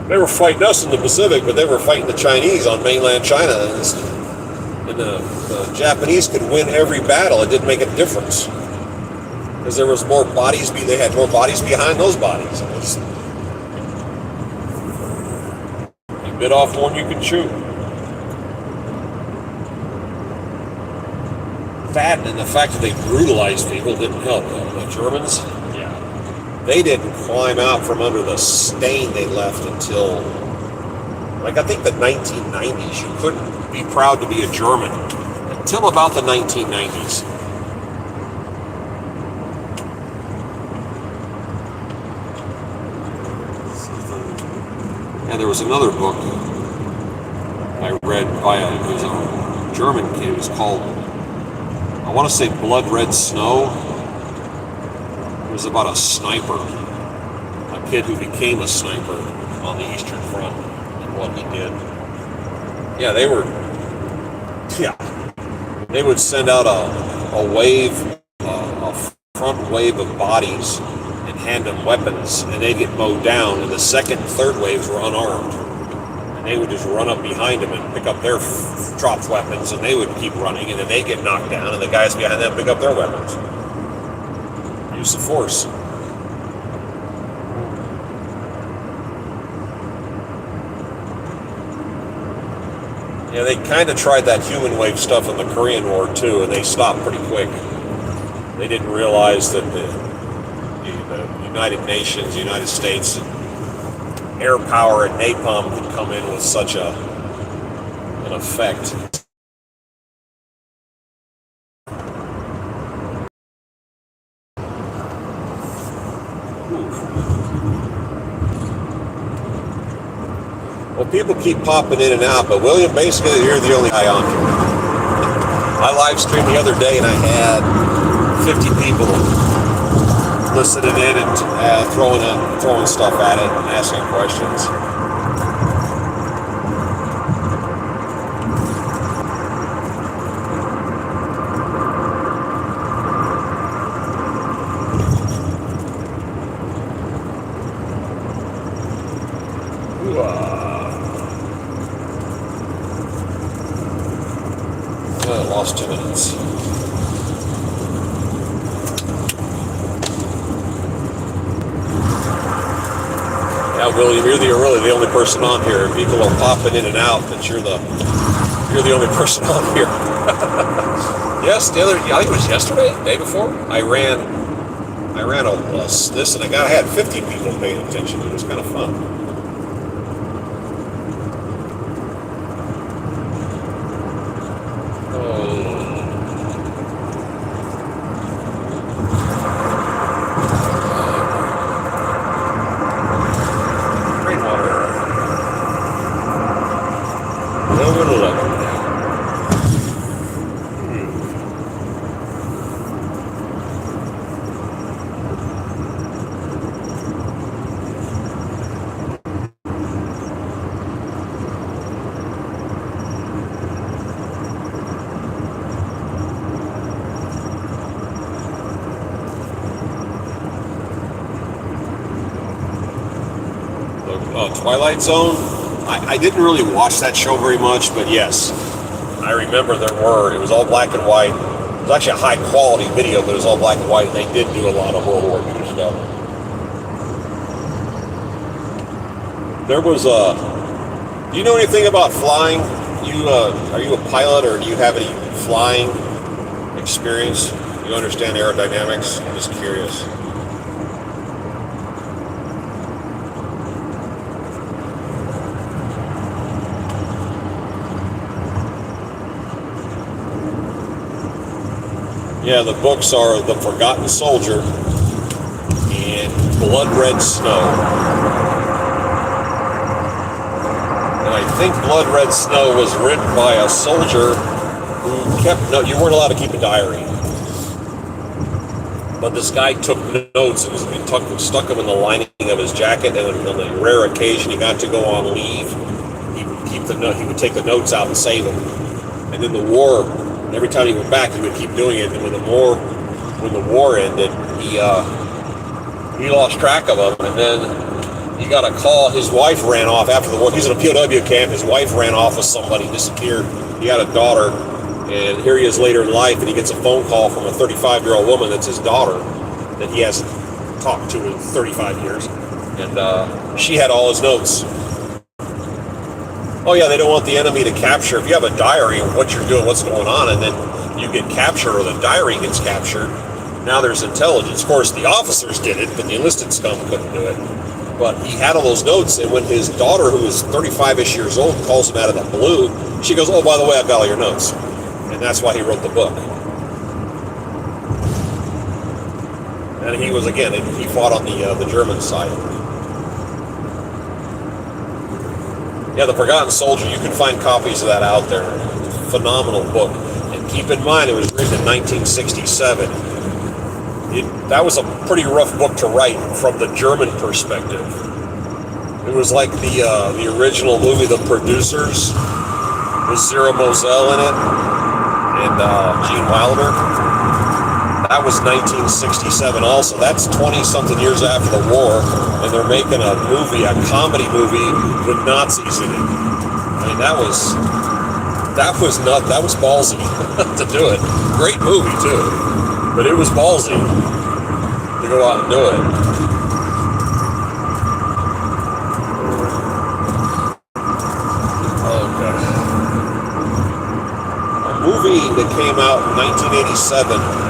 They were fighting us in the Pacific, but they were fighting the Chinese on mainland China. And the Japanese could win every battle. It didn't make a difference. Because there was more bodies, they had more bodies behind those bodies. You bit off more than you could chew. That and the fact that they brutalized people didn't help. The Germans, they didn't climb out from under the stain they left until, I think the 1990s. You couldn't be proud to be a German until about the 1990s. And there was another book I read by it was a German kid. It was called, I want to say, Blood Red Snow. It was about a sniper, a kid who became a sniper on the Eastern Front and what he did. Yeah, they would send out a wave, a front wave of bodies and hand them weapons, and they'd get mowed down, and the second and third waves were unarmed. And they would just run up behind them and pick up their dropped weapons, and they would keep running, and then they get knocked down, and the guys behind them pick up their weapons. Use the force. Yeah, they kind of tried that human wave stuff in the Korean War too, and they stopped pretty quick. They didn't realize that the United Nations, the United States, air power and napalm could come in with such an effect. Well, people keep popping in and out, but William, basically, you're the only guy on here. I live streamed the other day, and I had 50 people listening in and throwing stuff at it and asking questions. Lost 2 minutes. Yeah, William, you're really the only person on here. People are popping in and out, but you're the only person on here. Yes, I think it was yesterday, the day before. I ran this, and I had 50 people paying attention. It was kind of fun. Twilight Zone. I didn't really watch that show very much, but yes, I remember it was all black and white. It was actually a high quality video, but it was all black and white, and they did do a lot of World War II stuff. There was do you know anything about flying? Are you a pilot, or do you have any flying experience? Do you understand aerodynamics? I'm just curious. Yeah, the books are The Forgotten Soldier and Blood Red Snow. And I think Blood Red Snow was written by a soldier who you weren't allowed to keep a diary. But this guy took notes and stuck them in the lining of his jacket, and on the rare occasion he got to go on leave, he would take the notes out and save them. And then the war, every time he went back, he would keep doing it. And when the war ended, he lost track of them. And then he got a call. His wife ran off after the war. He's in a POW camp. His wife ran off with somebody, disappeared. He had a daughter, and here he is later in life, and he gets a phone call from a 35-year-old woman that's his daughter that he hasn't talked to in 35 years. And she had all his notes. Oh yeah, they don't want the enemy to capture. If you have a diary of what you're doing, what's going on, and then you get captured or the diary gets captured, now there's intelligence. Of course, the officers did it, but the enlisted scum couldn't do it. But he had all those notes, and when his daughter, who is 35-ish years old, calls him out of the blue, she goes, "Oh, by the way, I've got all your notes." And that's why he wrote the book. And he fought on the German side. Yeah, The Forgotten Soldier. You can find copies of that out there. Phenomenal book. And keep in mind, it was written in 1967. That was a pretty rough book to write from the German perspective. It was like the original movie, The Producers, with Zira Moselle in it, and Gene Wilder. That was 1967 also. That's 20-something years after the war, and they're making a movie, a comedy movie with Nazis in it. I mean, that was ballsy to do it. Great movie too, but it was ballsy to go out and do it. Okay. A movie that came out in 1987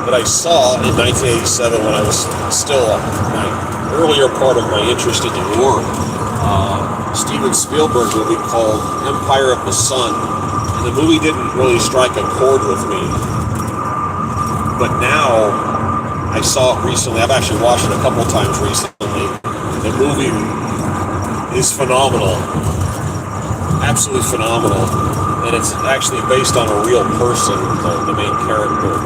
that I saw in 1987 when I was still my earlier part of my interest in the war. Steven Spielberg movie called Empire of the Sun. And the movie didn't really strike a chord with me. But now, I saw it recently. I've actually watched it a couple times recently. The movie is phenomenal. Absolutely phenomenal. And it's actually based on a real person, the main character.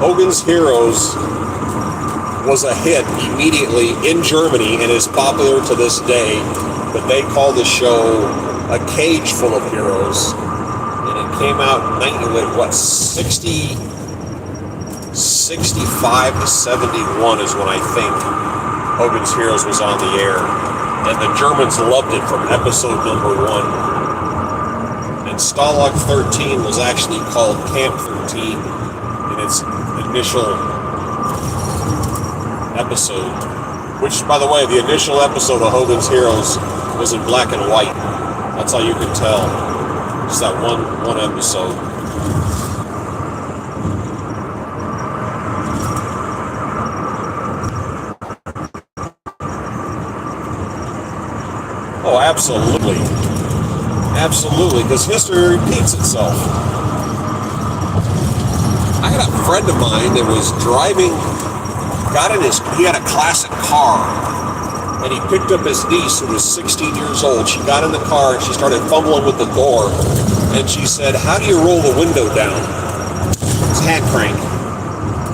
Hogan's Heroes was a hit immediately in Germany and is popular to this day, but they call the show A Cage Full of Heroes, and it came out in 65 to 71 is when I think Hogan's Heroes was on the air, and the Germans loved it from episode number 1. And Stalag 13 was actually called Camp 13 in its initial episode, which, by the way, the initial episode of Hogan's Heroes was in black and white. That's how you can tell. Just that one episode. Oh, absolutely. Absolutely, because history repeats itself. I had a friend of mine that was driving, he had a classic car, and he picked up his niece who was 16 years old. She got in the car and she started fumbling with the door, and she said, "How do you roll the window down?" It's hand crank.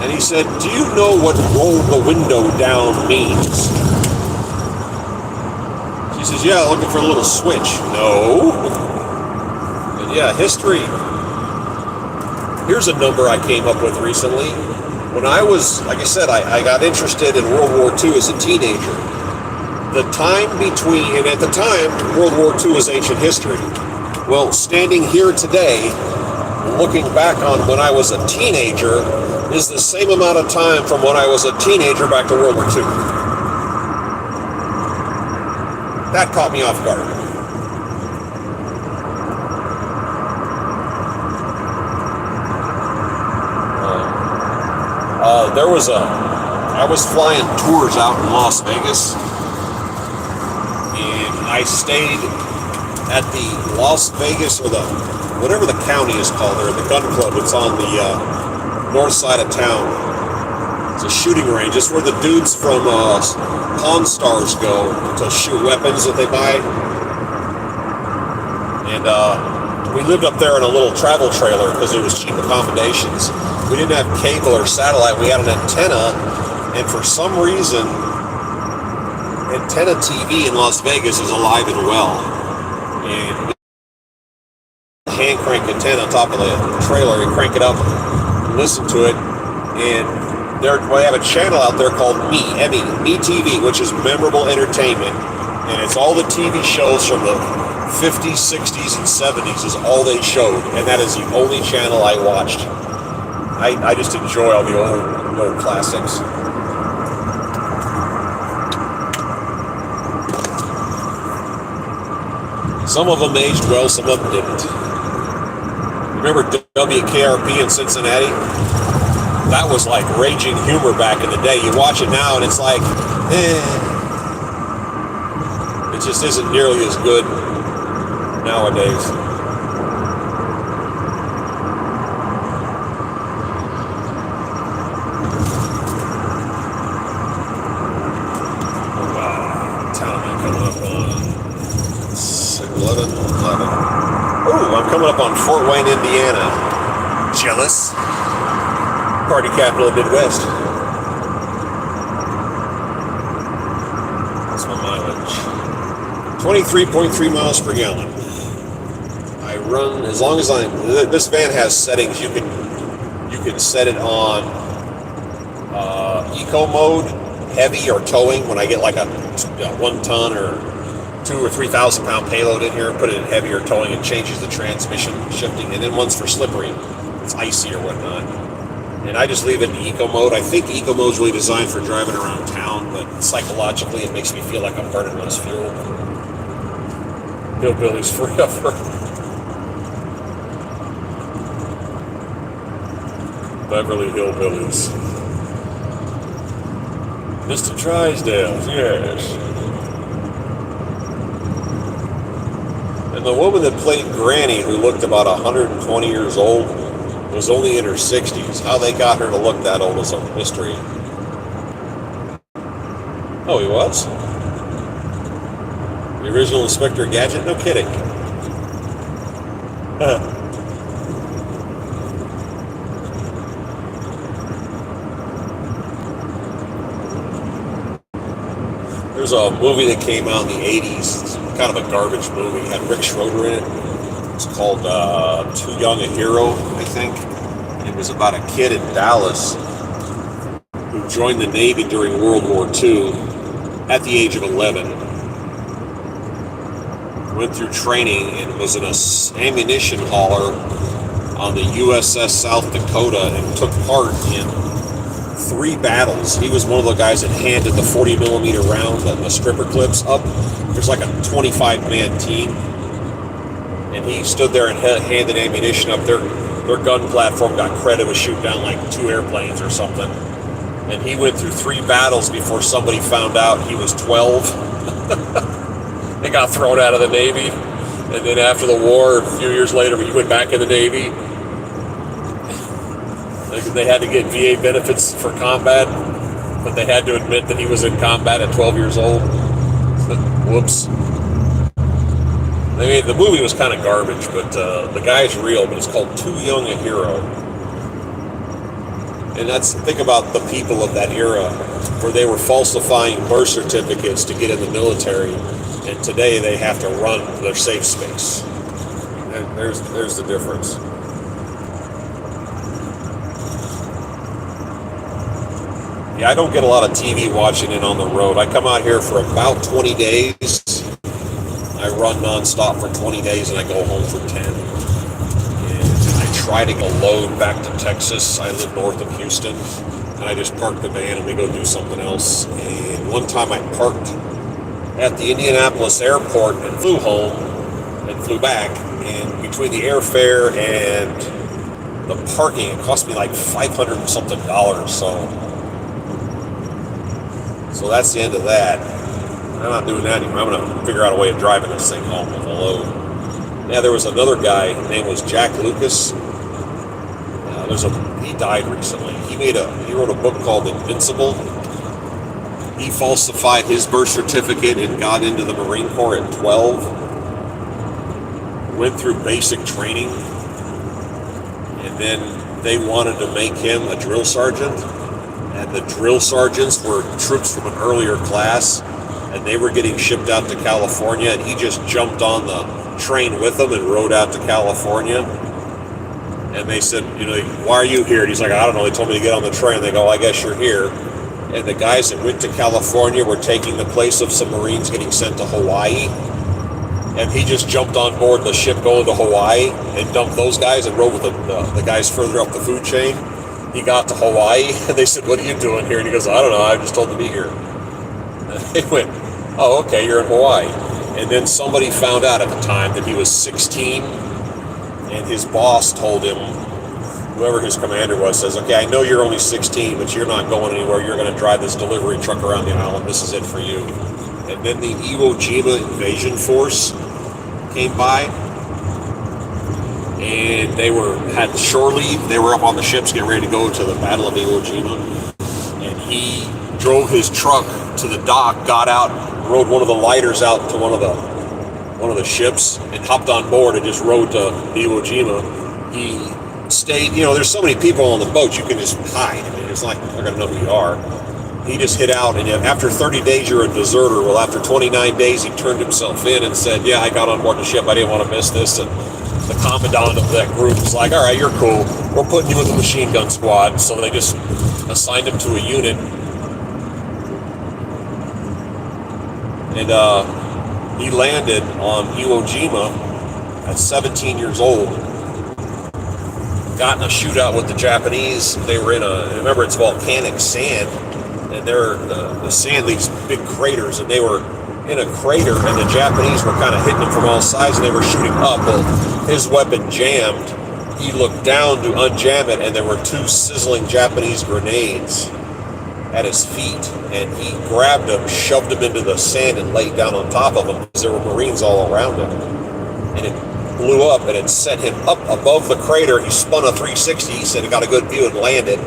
And he said, "Do you know what roll the window down means?" She says, "Yeah, looking for a little switch." No. But yeah, history. Here's a number I came up with recently. When I was, like I said, I got interested in World War II as a teenager. The time between, and at the time, World War II was ancient history. Well, standing here today, looking back on when I was a teenager, is the same amount of time from when I was a teenager back to World War II. That caught me off guard. I was flying tours out in Las Vegas, and I stayed at the Las Vegas, or whatever the county is called there, the gun club. It's on the north side of town. It's a shooting range. It's where the dudes from Pawn Stars go to shoot weapons that they buy. And we lived up there in a little travel trailer because it was cheap accommodations. We didn't have cable or satellite. We had an antenna, and for some reason, antenna TV in Las Vegas is alive and well. And hand crank antenna on top of the trailer and crank it up and listen to it. And they have a channel out there called Me TV, which is Memorable Entertainment, and it's all the TV shows from the 50s, 60s, and 70s is all they showed, and that is the only channel I watched. I just enjoy all the old classics. Some of them aged well, some of them didn't. Remember WKRP in Cincinnati? That was like raging humor back in the day. You watch it now and it's like, it just isn't nearly as good nowadays. 11. Ooh, I'm coming up on Fort Wayne, Indiana. Jealous? Party capital of the Midwest. That's my mileage. 23.3 miles per gallon. I run as long as this van has settings. You can set it on eco mode, heavy or towing. When I get like a 1 ton or 2,000 or 3,000 pound payload in here, put it in heavy or towing, it changes the transmission shifting. And then one's for slippery, it's icy or whatnot. And I just leave it in eco mode. I think eco mode is really designed for driving around town, but psychologically it makes me feel like I'm burning less fuel. Hillbillies forever. Beverly Hillbillies. Mr. Drysdale, yes. And the woman that played Granny, who looked about 120 years old, was only in her 60s. How they got her to look that old is a mystery. Oh, he was? The original Inspector Gadget? No kidding. There's a movie that came out in the 80s. It's kind of a garbage movie. It had Rick Schroeder in it. It's called Too Young a Hero, I think. It was about a kid in Dallas who joined the Navy during World War II at the age of 11. Went through training and was in an ammunition hauler on the USS South Dakota and took part in 3 battles. He was one of the guys that handed the 40 millimeter rounds, the stripper clips up. There's like a 25-man team. And he stood there and handed ammunition up. Their gun platform got credit with shooting down like 2 airplanes or something. And he went through 3 battles before somebody found out he was 12. They got thrown out of the Navy. And then after the war, a few years later, he went back in the Navy. They had to get VA benefits for combat, but they had to admit that he was in combat at 12 years old. Whoops. I mean, the movie was kind of garbage, but the guy's real, but it's called Too Young a Hero. And think about the people of that era, where they were falsifying birth certificates to get in the military, and today they have to run their safe space. And there's the difference. Yeah, I don't get a lot of TV watching in on the road. I come out here for about 20 days. I run nonstop for 20 days and I go home for 10. And I try to go load back to Texas. I live north of Houston. And I just park the van and we go do something else. And one time I parked at the Indianapolis airport and flew home and flew back. And between the airfare and the parking, it cost me like $500 and something. So that's the end of that. I'm not doing that anymore. I'm going to figure out a way of driving this thing home with a load. Yeah, there was another guy. His name was Jack Lucas. He died recently. He wrote a book called Invincible. He falsified his birth certificate and got into the Marine Corps at 12. Went through basic training. And then they wanted to make him a drill sergeant. And the drill sergeants were troops from an earlier class. And they were getting shipped out to California, and he just jumped on the train with them and rode out to California. And they said, why are you here? And he's like, I don't know. They told me to get on the train. They go, I guess you're here. And the guys that went to California were taking the place of some Marines getting sent to Hawaii. And he just jumped on board the ship going to Hawaii and dumped those guys and rode with the guys further up the food chain. He got to Hawaii, and they said, what are you doing here? And he goes, I don't know. I just told to be here. And they went, oh, okay, you're in Hawaii. And then somebody found out at the time that he was 16, and his boss told him, whoever his commander was, says, okay, I know you're only 16, but you're not going anywhere. You're going to drive this delivery truck around the island. This is it for you. And then the Iwo Jima invasion force came by, and they had shore leave. They were up on the ships getting ready to go to the Battle of Iwo Jima, and he drove his truck to the dock, got out, rode one of the lighters out to one of one of the ships and hopped on board and just rowed to Iwo Jima. He stayed, there's so many people on the boat, you can just hide. I mean, it's like they're going to know who you are. He just hid out, and after 30 days, you're a deserter. Well, after 29 days, he turned himself in and said, yeah, I got on board the ship. I didn't want to miss this. And the commandant of that group was like, all right, you're cool. We're putting you in the machine gun squad. So they just assigned him to a unit. And he landed on Iwo Jima at 17 years old. Got in a shootout with the Japanese. They were remember it's volcanic sand. And the sand leaves big craters, and they were in a crater, and the Japanese were kind of hitting them from all sides, and they were shooting up. Well, his weapon jammed. He looked down to unjam it, and there were 2 sizzling Japanese grenades at his feet, and he grabbed them, shoved them into the sand, and laid down on top of them because there were Marines all around him. And it blew up, and it set him up above the crater. He spun a 360. He said he got a good view and landed.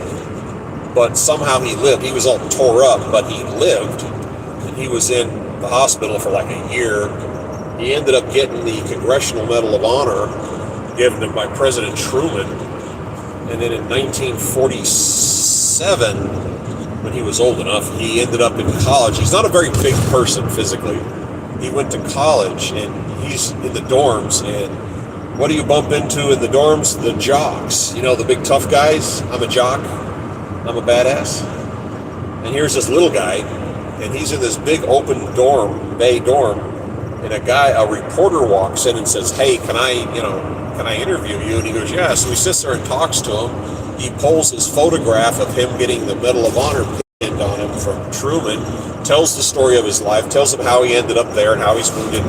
But somehow he lived. He was all tore up, but he lived. And he was in the hospital for like a year. He ended up getting the Congressional Medal of Honor given him by President Truman. And then in 1947, when he was old enough, he ended up in college. He's not a very big person physically. He went to college, and he's in the dorms. And what do you bump into in the dorms? The jocks. The big tough guys. I'm a jock. I'm a badass. And here's this little guy, and he's in this big open bay dorm, and a reporter walks in and says, hey, can I interview you? And he goes, yeah. So he sits there and talks to him. He pulls his photograph of him getting the Medal of Honor pinned on him from Truman, tells the story of his life, tells him how he ended up there and how he's wounded,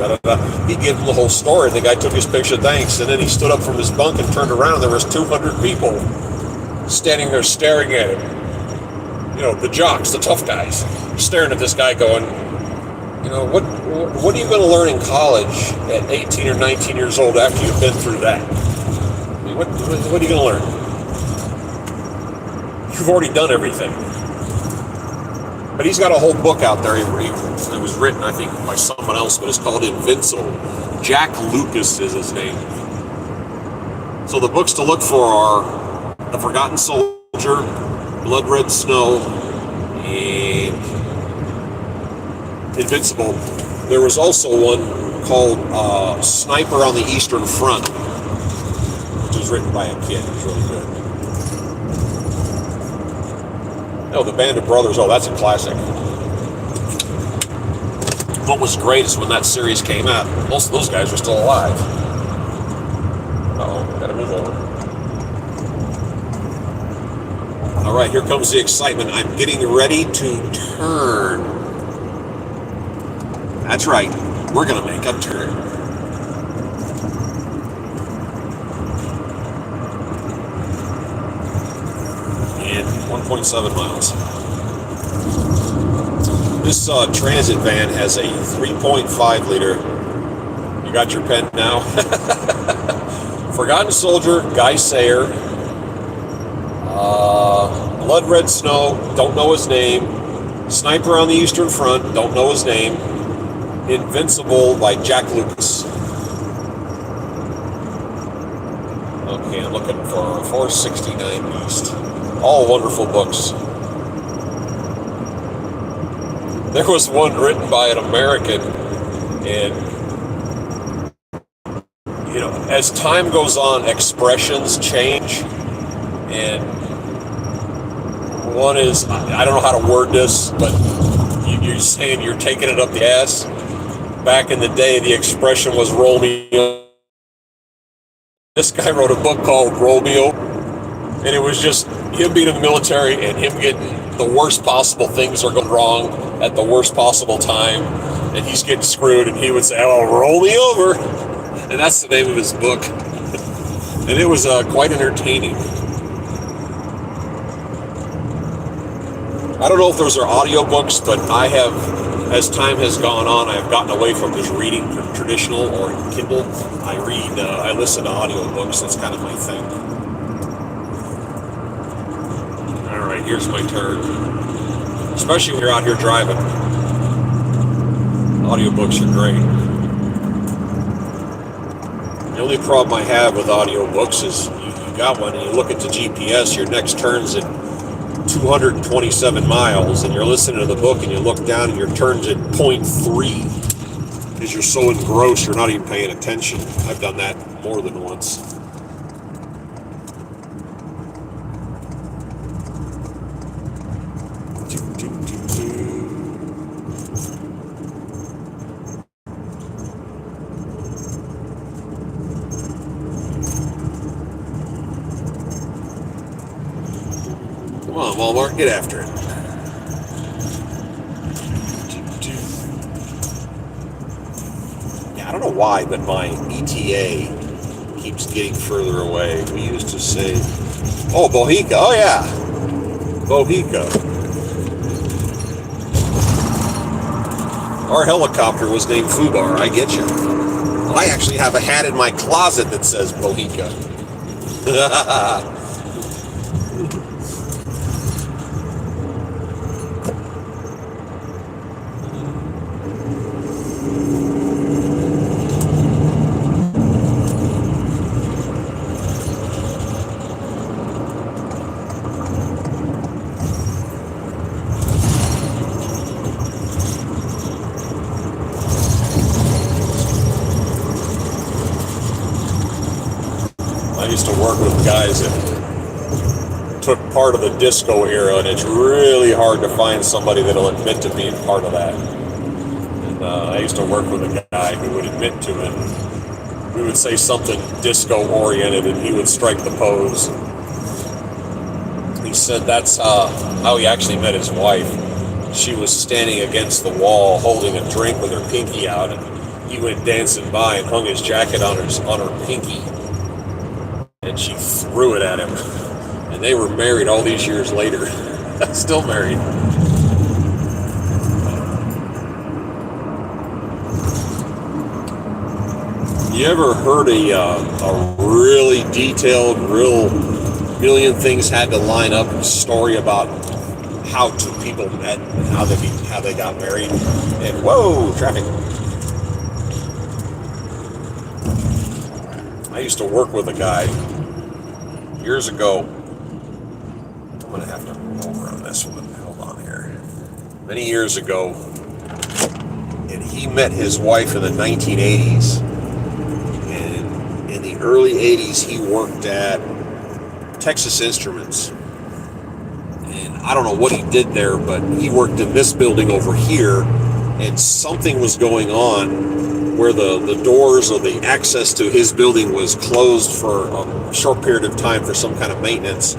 He gave him the whole story, and the guy took his picture, thanks, and then he stood up from his bunk and turned around, and there was 200 people standing there staring at him. The jocks, the tough guys, staring at this guy going, what are you going to learn in college at 18 or 19 years old after you've been through that? I mean, what are you going to learn? You've already done everything. But he's got a whole book out there. It was written, I think, by someone else, but it's called Invincible. Jack Lucas is his name. So the books to look for are The Forgotten Soldier, Blood Red Snow, and Invincible. There was also one called Sniper on the Eastern Front, which was written by a kid. It was really good. The Band of Brothers, that's a classic. What was great is when that series came out, most of those guys were still alive. Gotta move over. All right, here comes the excitement. I'm getting ready to turn. That's right. We're going to make a turn. And 1.7 miles. This transit van has a 3.5 liter. You got your pen now? Forgotten Soldier, Guy Sayer. Blood Red Snow, don't know his name. Sniper on the Eastern Front, don't know his name. Invincible by Jack Lucas. Okay, I'm looking for 469 East. All wonderful books. There was one written by an American, and as time goes on, expressions change, and one is, I don't know how to word this, but you're saying you're taking it up the ass. Back in the day, the expression was roll me up. This guy wrote a book called Roll Me Up, and it was just him being in the military and him getting the worst possible things are going wrong at the worst possible time, and he's getting screwed, and he would say, "Oh, roll me over," and that's the name of his book. And it was quite entertaining. I don't know if those are audiobooks, but I have, as time has gone on, I have gotten away from just reading traditional or Kindle. I listen to audiobooks. That's kind of my thing. All right, here's my turn. Especially when you're out here driving. Audiobooks are great. The only problem I have with audiobooks is you got one and you look at the GPS, your next turn's at 227 miles, and you're listening to the book and you look down and your turn's at 0.3 because you're so engrossed you're not even paying attention. I've done that more than once. Come on, Walmart, get after it. Yeah, I don't know why, but my ETA keeps getting further away. We used to say, oh, Bohica. Oh, yeah. Bohica. Our helicopter was named Fubar. I get you. I actually have a hat in my closet that says Bohica. I used to work with guys that took part of the disco era, and it's really hard to find somebody that'll admit to being part of that. And I used to work with a guy who would admit to it. We would say something disco-oriented, and he would strike the pose. He said that's how he actually met his wife. She was standing against the wall holding a drink with her pinky out, and he went dancing by and hung his jacket on her pinky. And she threw it at him. And they were married all these years later. Still married. You ever heard a really detailed, real million things had to line up story about how two people met and how they got married? And whoa, traffic. I used to work with a guy years ago. I'm going to have to move over on this one. Hold on here. Many years ago, and he met his wife in the 1980s. And in the early 80s, he worked at Texas Instruments. And I don't know what he did there, but he worked in this building over here, and something was going on where the doors or the access to his building was closed for a short period of time for some kind of maintenance,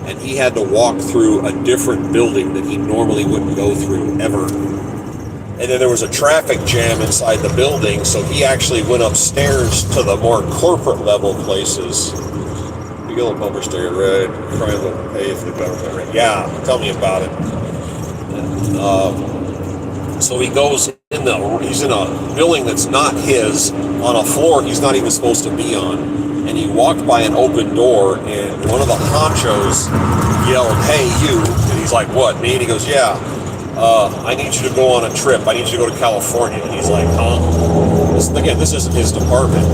and he had to walk through a different building that he normally wouldn't go through ever. And then there was a traffic jam inside the building, so he actually went upstairs to the more corporate level places. Big old bumper sticker, red, crying to pay for the government rate. Yeah, tell me about it. So he goes he's in a building that's not his, on a floor he's not even supposed to be on. And he walked by an open door, and one of the honchos yelled, "Hey, you." And he's like, "What, me?" And he goes, "Yeah, I need you to go on a trip. I need you to go to California." And he's like, "Huh?" This isn't his department.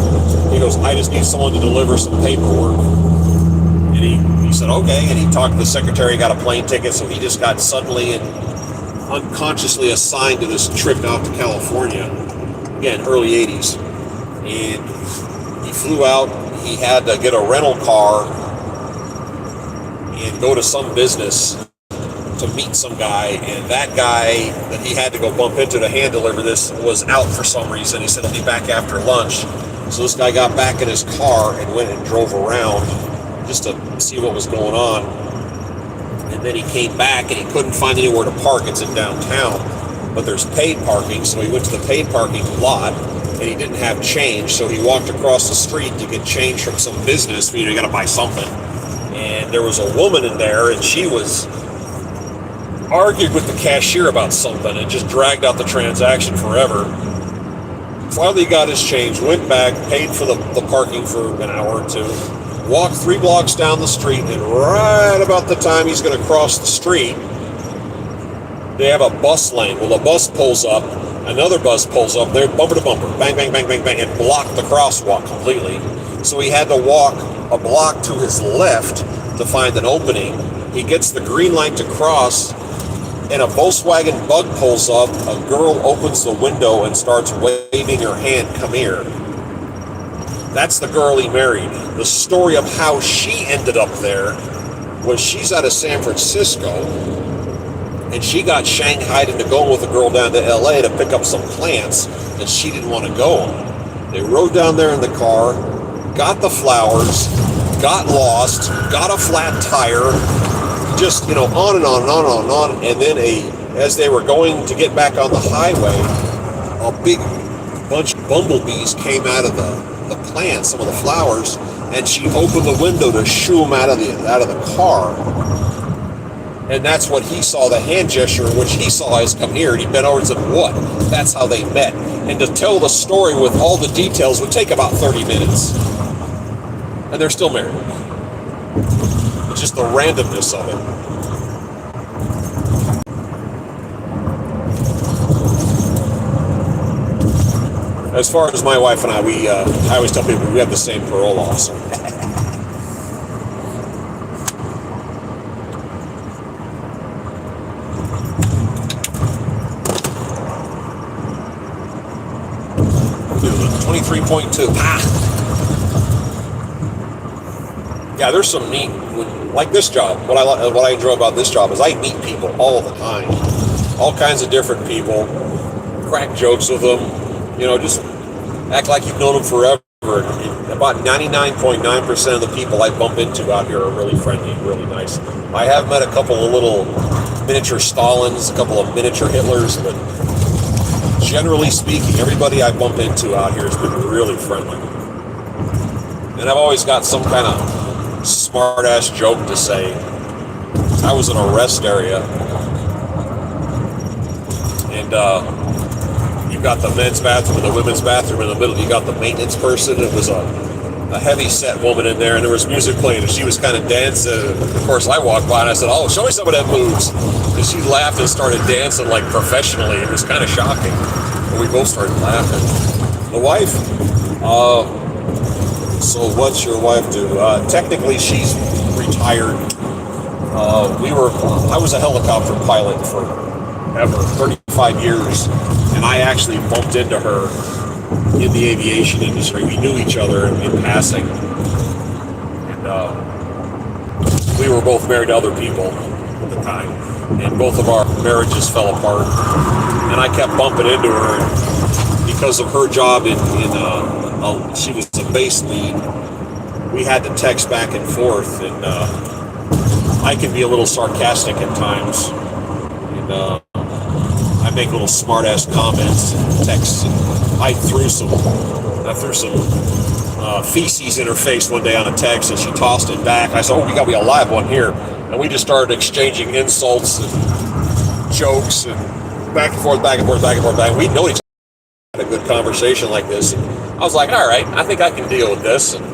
He goes, "I just need someone to deliver some paperwork." And he said, "Okay." And he talked to the secretary, got a plane ticket, so he just got suddenly and unconsciously assigned to this trip out to California. Again, early 80s. And he flew out. He had to get a rental car and go to some business to meet some guy, and that guy that he had to go bump into to hand deliver this was out for some reason. He said he'll be back after lunch. So this guy got back in his car and went and drove around just to see what was going on. And then he came back and he couldn't find anywhere to park. It's in downtown, but there's paid parking, so he went to the paid parking lot, and he didn't have change, so he walked across the street to get change from some business. You got to buy something. And there was a woman in there, and she was argued with the cashier about something and just dragged out the transaction forever. Finally got his change, went back, paid for the parking for an hour or two, walked 3 blocks down the street, and right about the time he's going to cross the street, they have a bus lane. Well, the bus pulls up, Another bus pulls up there, bumper to bumper, bang, bang, bang, bang, bang, and blocked the crosswalk completely. So he had to walk a block to his left to find an opening. He gets the green light to cross, and a Volkswagen Bug pulls up. A girl opens the window and starts waving her hand, "Come here." That's the girl he married. The story of how she ended up there was she's out of San Francisco, and she got shanghaied into going with a girl down to LA to pick up some plants, and she didn't want to go. They rode down there in the car, got the flowers, got lost, got a flat tire, just, on and on and on and on and on. And then as they were going to get back on the highway, a big bunch of bumblebees came out of the plants, some of the flowers, and she opened the window to shoo them out of the car. And that's what he saw, the hand gesture, which he saw as "come here," and he bent over and said, "What?" That's how they met. And to tell the story with all the details would take about 30 minutes. And they're still married. It's just the randomness of it. As far as my wife and I always tell people we have the same parole officer. Dude, 23.2. Yeah, there's some neat, like this job. What I enjoy about this job is I meet people all the time, all kinds of different people, crack jokes with them. Just act like you've known them forever. About 99.9% of the people I bump into out here are really friendly, really nice. I have met a couple of little miniature Stalins, a couple of miniature Hitlers, but generally speaking, everybody I bump into out here has been really friendly. And I've always got some kind of smart-ass joke to say. I was in a rest area, and you got the men's bathroom and the women's bathroom in the middle. You got the maintenance person. It was a heavy-set woman in there, and there was music playing, and she was kind of dancing. Of course, I walked by, and I said, "Oh, show me some of that moves." And she laughed and started dancing like professionally. It was kind of shocking. And we both started laughing. The wife, so what's your wife do? Technically, she's retired. I was a helicopter pilot forever, 35 years, and I actually bumped into her in the aviation industry. We knew each other in passing, and we were both married to other people at the time, and both of our marriages fell apart, and I kept bumping into her, and because of her job she was a base lead, we had to text back and forth, and I can be a little sarcastic at times, and I make little smart-ass comments and texts, and I threw some feces in her face one day on a text, and she tossed it back. I said, "Oh, we got to be a live one here," and we just started exchanging insults and jokes and back and forth, back and forth, back and forth, back. We'd known each other, had a good conversation like this, and I was like, "All right, I think I can deal with this," and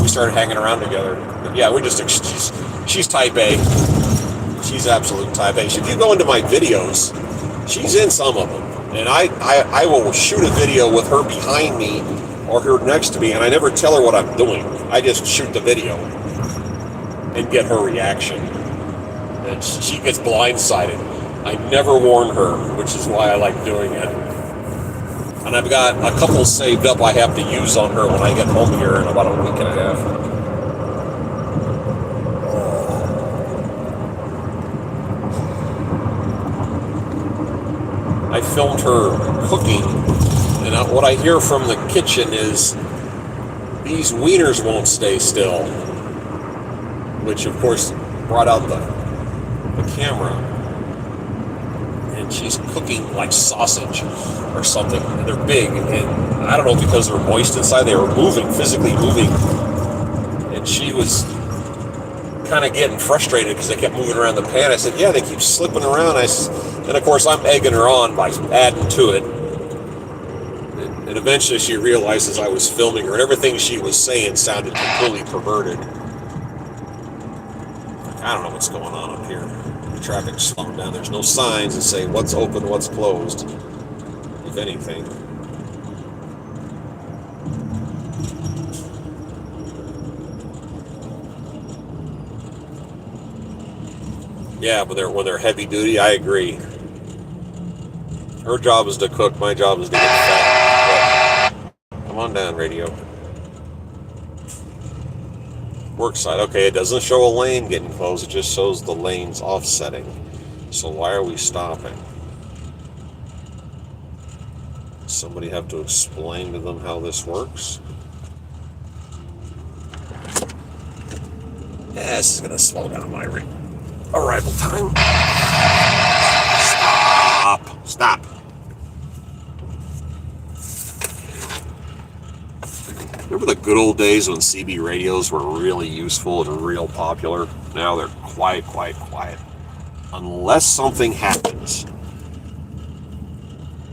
we started hanging around together. But yeah, she's type A. She's absolute type A. If you go into my videos, she's in some of them, and I will shoot a video with her behind me or her next to me, and I never tell her what I'm doing. I just shoot the video and get her reaction, and she gets blindsided. I never warn her, which is why I like doing it. And I've got a couple saved up I have to use on her when I get home here in about a week and a half. I filmed her cooking, and what I hear from the kitchen is these wieners won't stay still, which of course brought out the camera. And she's cooking like sausage or something, and they're big, and I don't know, because they're moist inside, they were physically moving, and she was kind of getting frustrated because they kept moving around the pan. I said, "Yeah, they keep slipping around." And of course I'm egging her on by adding to it, and eventually she realizes I was filming her, and everything she was saying sounded completely perverted. I don't know what's going on up here. The traffic's slowing down. There's no signs that say what's open, what's closed. if anything. Yeah, but when they're heavy duty, I agree. Her job is to cook, my job is to get fat. Come on down, radio. Work side. Okay, it doesn't show a lane getting closed, it just shows the lanes offsetting. So why are we stopping? Does somebody have to explain to them how this works? Yeah, this is going to slow down my arrival time. Stop. Remember the good old days when CB radios were really useful and real popular? Now they're quiet. Unless something happens.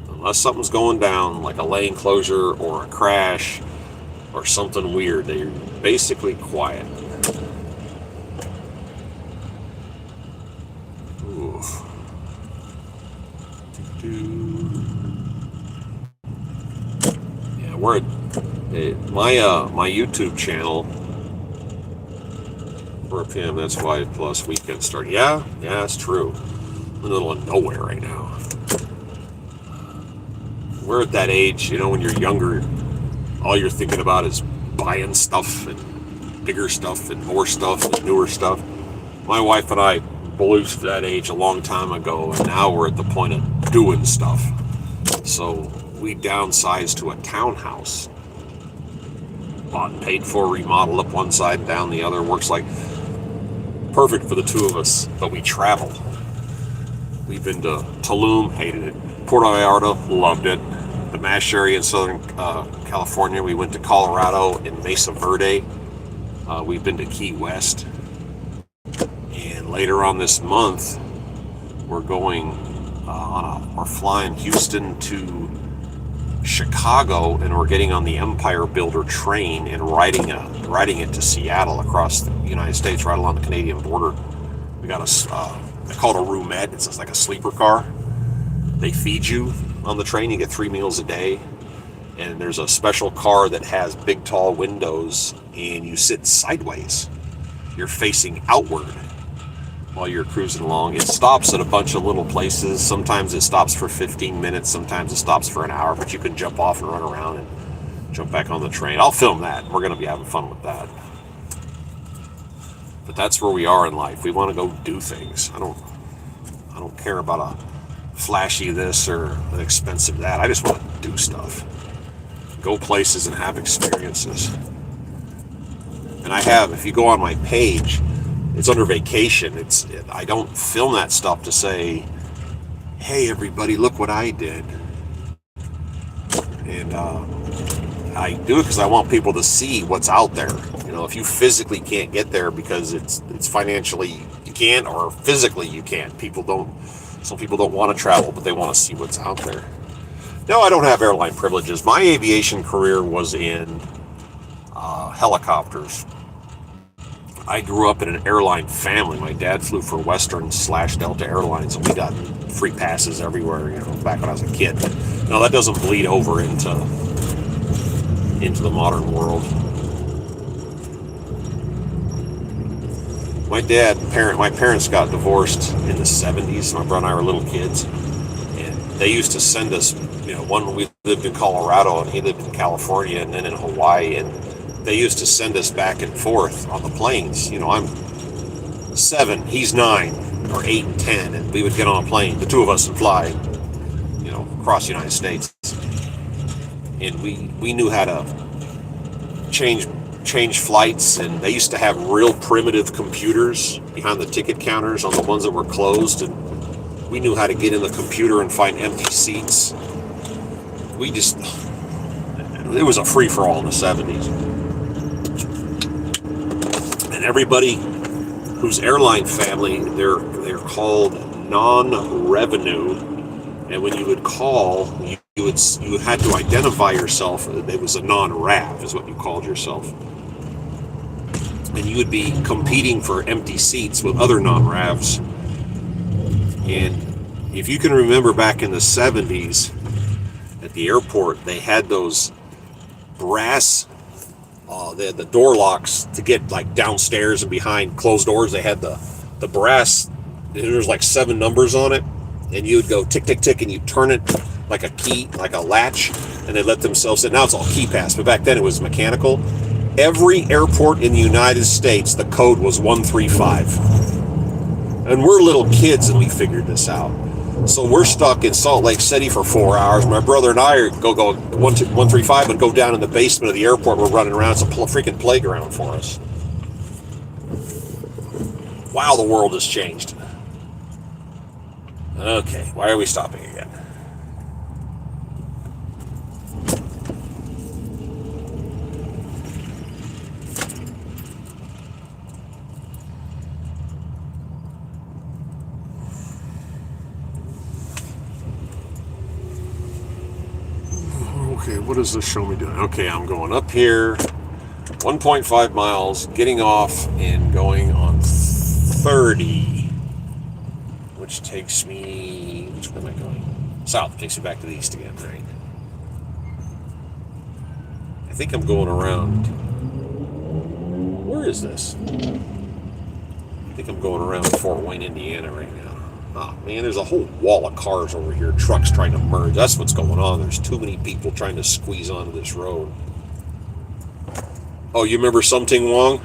Unless something's going down, like a lane closure or a crash or something weird, they're basically quiet. Oof. Yeah, we're at my YouTube channel, 4 p.m. That's why plus weekend start. Yeah, it's true. I'm in the middle of nowhere right now. We're at that age, when you're younger, all you're thinking about is buying stuff and bigger stuff and more stuff and newer stuff. My wife and I blew through that age a long time ago, and now we're at the point of doing stuff. So we downsized to a townhouse. Bought and paid for, remodeled up one side and down the other. Works like perfect for the two of us, but we travel. We've been to Tulum, hated it. Puerto Vallarta, loved it. The MASH area in Southern California. We went to Colorado and Mesa Verde. We've been to Key West. And later on this month, we're going we're flying Houston to Chicago, and we're getting on the Empire Builder train and riding it to Seattle across the United States, right along the Canadian border. We got they call it a roomette. It's just like a sleeper car. They feed you on the train. You get 3 meals a day, and there's a special car that has big, tall windows, and you sit sideways. You're facing outward while you're cruising along. It stops at a bunch of little places. Sometimes it stops for 15 minutes. Sometimes it stops for an hour, but you can jump off and run around and jump back on the train. I'll film that. We're going to be having fun with that. But that's where we are in life. We want to go do things. I don't care about a flashy this or an expensive that. I just want to do stuff. Go places and have experiences. And I have, if you go on my page, it's under vacation. I don't film that stuff to say, hey everybody, look what I did. And I do it because I want people to see what's out there. If you physically can't get there because it's financially you can't, or physically you can't. Some people don't want to travel, but they want to see what's out there. No, I don't have airline privileges. My aviation career was in helicopters. I grew up in an airline family. My dad flew for Western/Delta Airlines, and we got free passes everywhere, back when I was a kid. No, that doesn't bleed over into the modern world. My parents got divorced in the 70s. My brother and I were little kids, and they used to send us, one we lived in Colorado and he lived in California and then in Hawaii, and they used to send us back and forth on the planes. I'm 7, he's 9 or 8 and 10, and we would get on a plane, the two of us, and fly, across the United States. And we knew how to change flights, and they used to have real primitive computers behind the ticket counters on the ones that were closed, and we knew how to get in the computer and find empty seats. It was a free-for-all in the 70s. And everybody who's airline family, they're called non-revenue, and when you would call, you had to identify yourself. It was a non-RAV is what you called yourself. And you would be competing for empty seats with other non-RAVs. And if you can remember back in the 70s, at the airport, they had those brass, they had the door locks to get like downstairs and behind closed doors. They had the brass, there's like 7 numbers on it, and you would go tick, tick, tick, and you turn it like a key, like a latch, and they let themselves in. Now it's all key pass, but back then it was mechanical. Every airport in the United States, the code was 135. And we're little kids and we figured this out. So we're stuck in Salt Lake City for 4 hours. My brother and I go 135 and go down in the basement of the airport. We're running around. It's a freaking playground for us. Wow, the world has changed. Okay, why are we stopping again? Okay, what does this show me doing? Okay, I'm going up here, 1.5 miles, getting off and going on 30, which takes me, which way am I going? South, takes me back to the east again, right? I think I'm going around, where is this? I think I'm going around Fort Wayne, Indiana right now. Oh man, there's a whole wall of cars over here, trucks trying to merge. That's what's going on. There's too many people trying to squeeze onto this road. Oh, you remember Something Wong?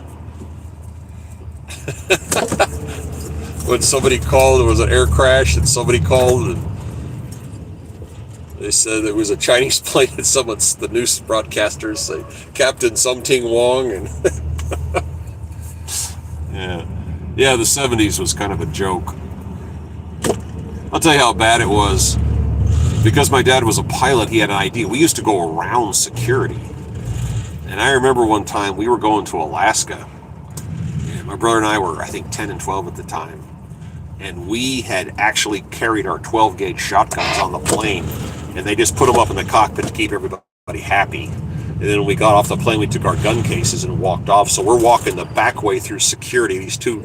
When somebody called, there was an air crash, and somebody called, and they said there was a Chinese plane, and the news broadcasters say, Captain Something Wong, and yeah, the 70s was kind of a joke. I'll tell you how bad it was. Because my dad was a pilot, he had an idea. We used to go around security. And I remember one time we were going to Alaska. And my brother and I were, I think, 10 and 12 at the time. And we had actually carried our 12-gauge shotguns on the plane. And they just put them up in the cockpit to keep everybody happy. And then when we got off the plane, we took our gun cases and walked off. So we're walking the back way through security. These 2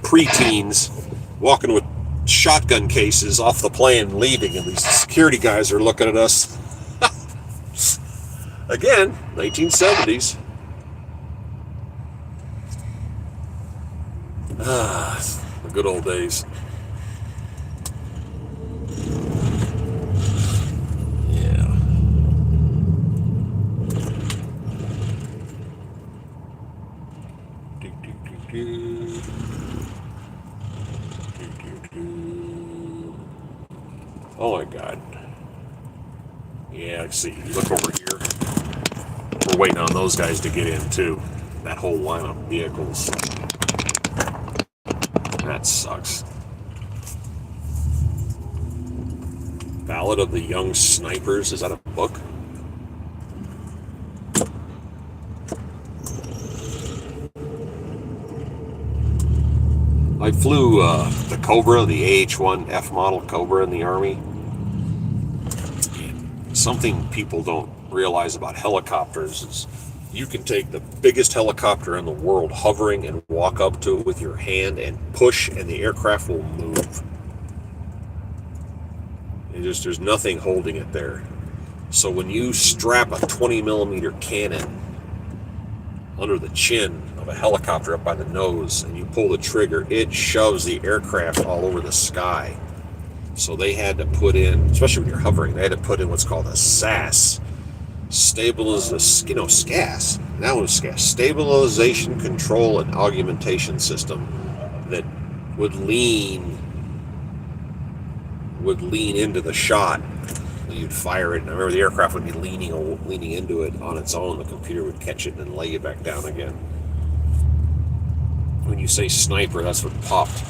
preteens walking with shotgun cases off the plane leaving, and these security guys are looking at us. Again, 1970s. The good old days. Yeah. Oh my God. Yeah, let's see. Look over here. We're waiting on those guys to get in too. That whole line of vehicles. That sucks. Ballad of the Young Snipers. Is that a book? I flew the Cobra, the AH-1F model Cobra in the Army. Something people don't realize about helicopters is you can take the biggest helicopter in the world hovering and walk up to it with your hand and push, and the aircraft will move. There's nothing holding it there. So when you strap a 20 millimeter cannon under the chin of a helicopter up by the nose and you pull the trigger, it shoves the aircraft all over the sky. So they had to put in, especially when you're hovering, they had to put in what's called a SAS, SCAS. That was SCAS, Stabilization, Control, and Augmentation System, that would lean into the shot. You'd fire it, and I remember the aircraft would be leaning into it on its own. The computer would catch it and then lay it back down again. When you say sniper, that's what popped.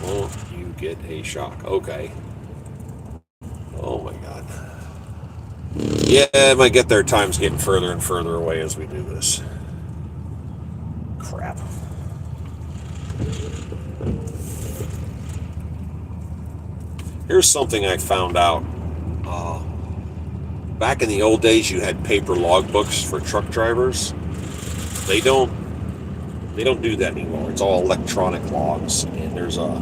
Won't you get a shock? Okay. Oh my God. Yeah, my get there time's getting further and further away as we do this. Crap. Here's something I found out. Back in the old days, you had paper logbooks for truck drivers. They don't do that anymore. It's all electronic logs, and there's a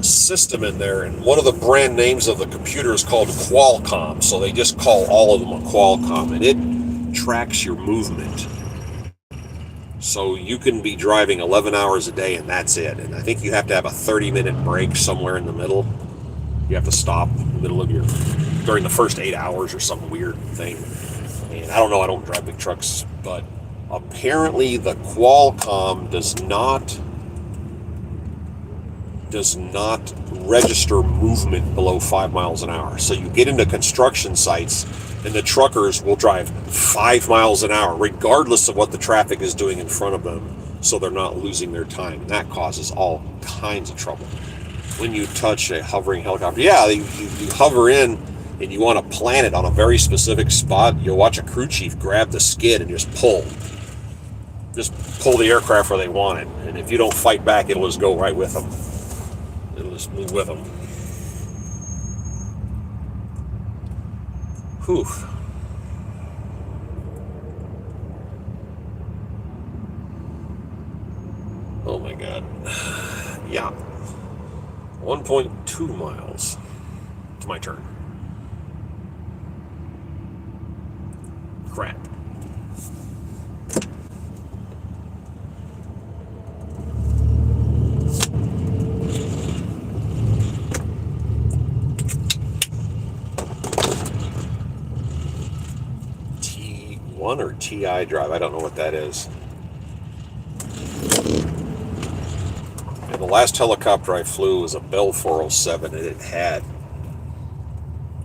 system in there, and one of the brand names of the computer is called Qualcomm, so they just call all of them a Qualcomm, and it tracks your movement. So you can be driving 11 hours a day and that's it. And I think you have to have a 30-minute break somewhere in the middle. You have to stop in the middle of during the first 8 hours or some weird thing. And I don't know, I don't drive big trucks, but apparently the Qualcomm does not register movement below 5 miles an hour. So you get into construction sites and the truckers will drive 5 miles an hour regardless of what the traffic is doing in front of them, so they're not losing their time. And that causes all kinds of trouble. When you touch a hovering helicopter, you hover in and you want to plant it on a very specific spot, you'll watch a crew chief grab the skid and just pull the aircraft where they want it. And if you don't fight back, it'll just go right with them. It'll just move with them. Whew. Oh my God. Yeah. 1.2 miles. It's my turn. Crap. T1 or TI drive, I don't know what that is. And the last helicopter I flew was a Bell 407, and it had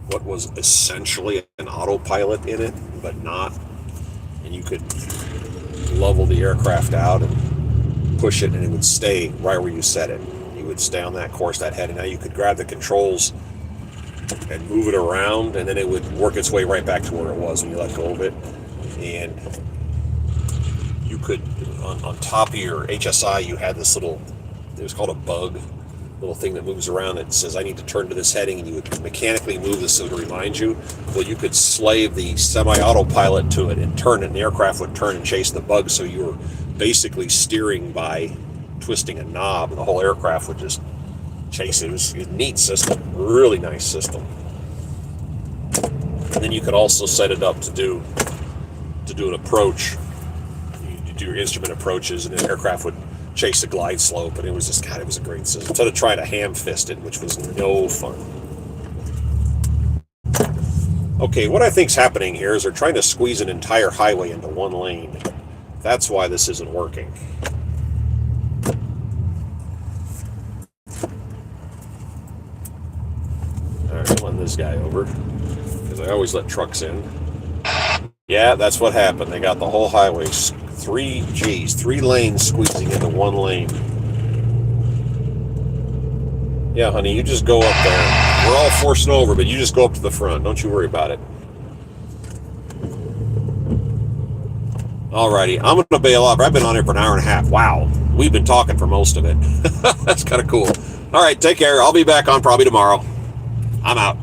what was essentially an autopilot in it, but not. And you could level the aircraft out and push it, and it would stay right where you set it. You would stay on that course, that heading. Now you could grab the controls and move it around, and then it would work its way right back to where it was when you let go of it. And you could, on top of your HSI, you had this little, it was called a bug, little thing that moves around that says, I need to turn to this heading, and you would mechanically move this so to remind you. Well, you could slave the semi-autopilot to it and turn it, and the aircraft would turn and chase the bug, so you were basically steering by twisting a knob, and the whole aircraft would just chase it. It was a neat system, really nice system. And then you could also set it up to do an approach. You do your instrument approaches, and the aircraft would chase the glide slope, and it was just, God, it was a great system. Instead of trying to ham-fist it, which was no fun. Okay, what I think's happening here is they're trying to squeeze an entire highway into one lane. That's why this isn't working. Alright, I'll run this guy over, because I always let trucks in. Yeah, that's what happened. They got the whole highway, three lanes squeezing into one lane. Yeah, honey, you just go up there. We're all forcing over, but you just go up to the front. Don't you worry about it. Alrighty, I'm going to bail off. I've been on here for an hour and a half. Wow, we've been talking for most of it. That's kind of cool. Alright, take care. I'll be back on probably tomorrow. I'm out.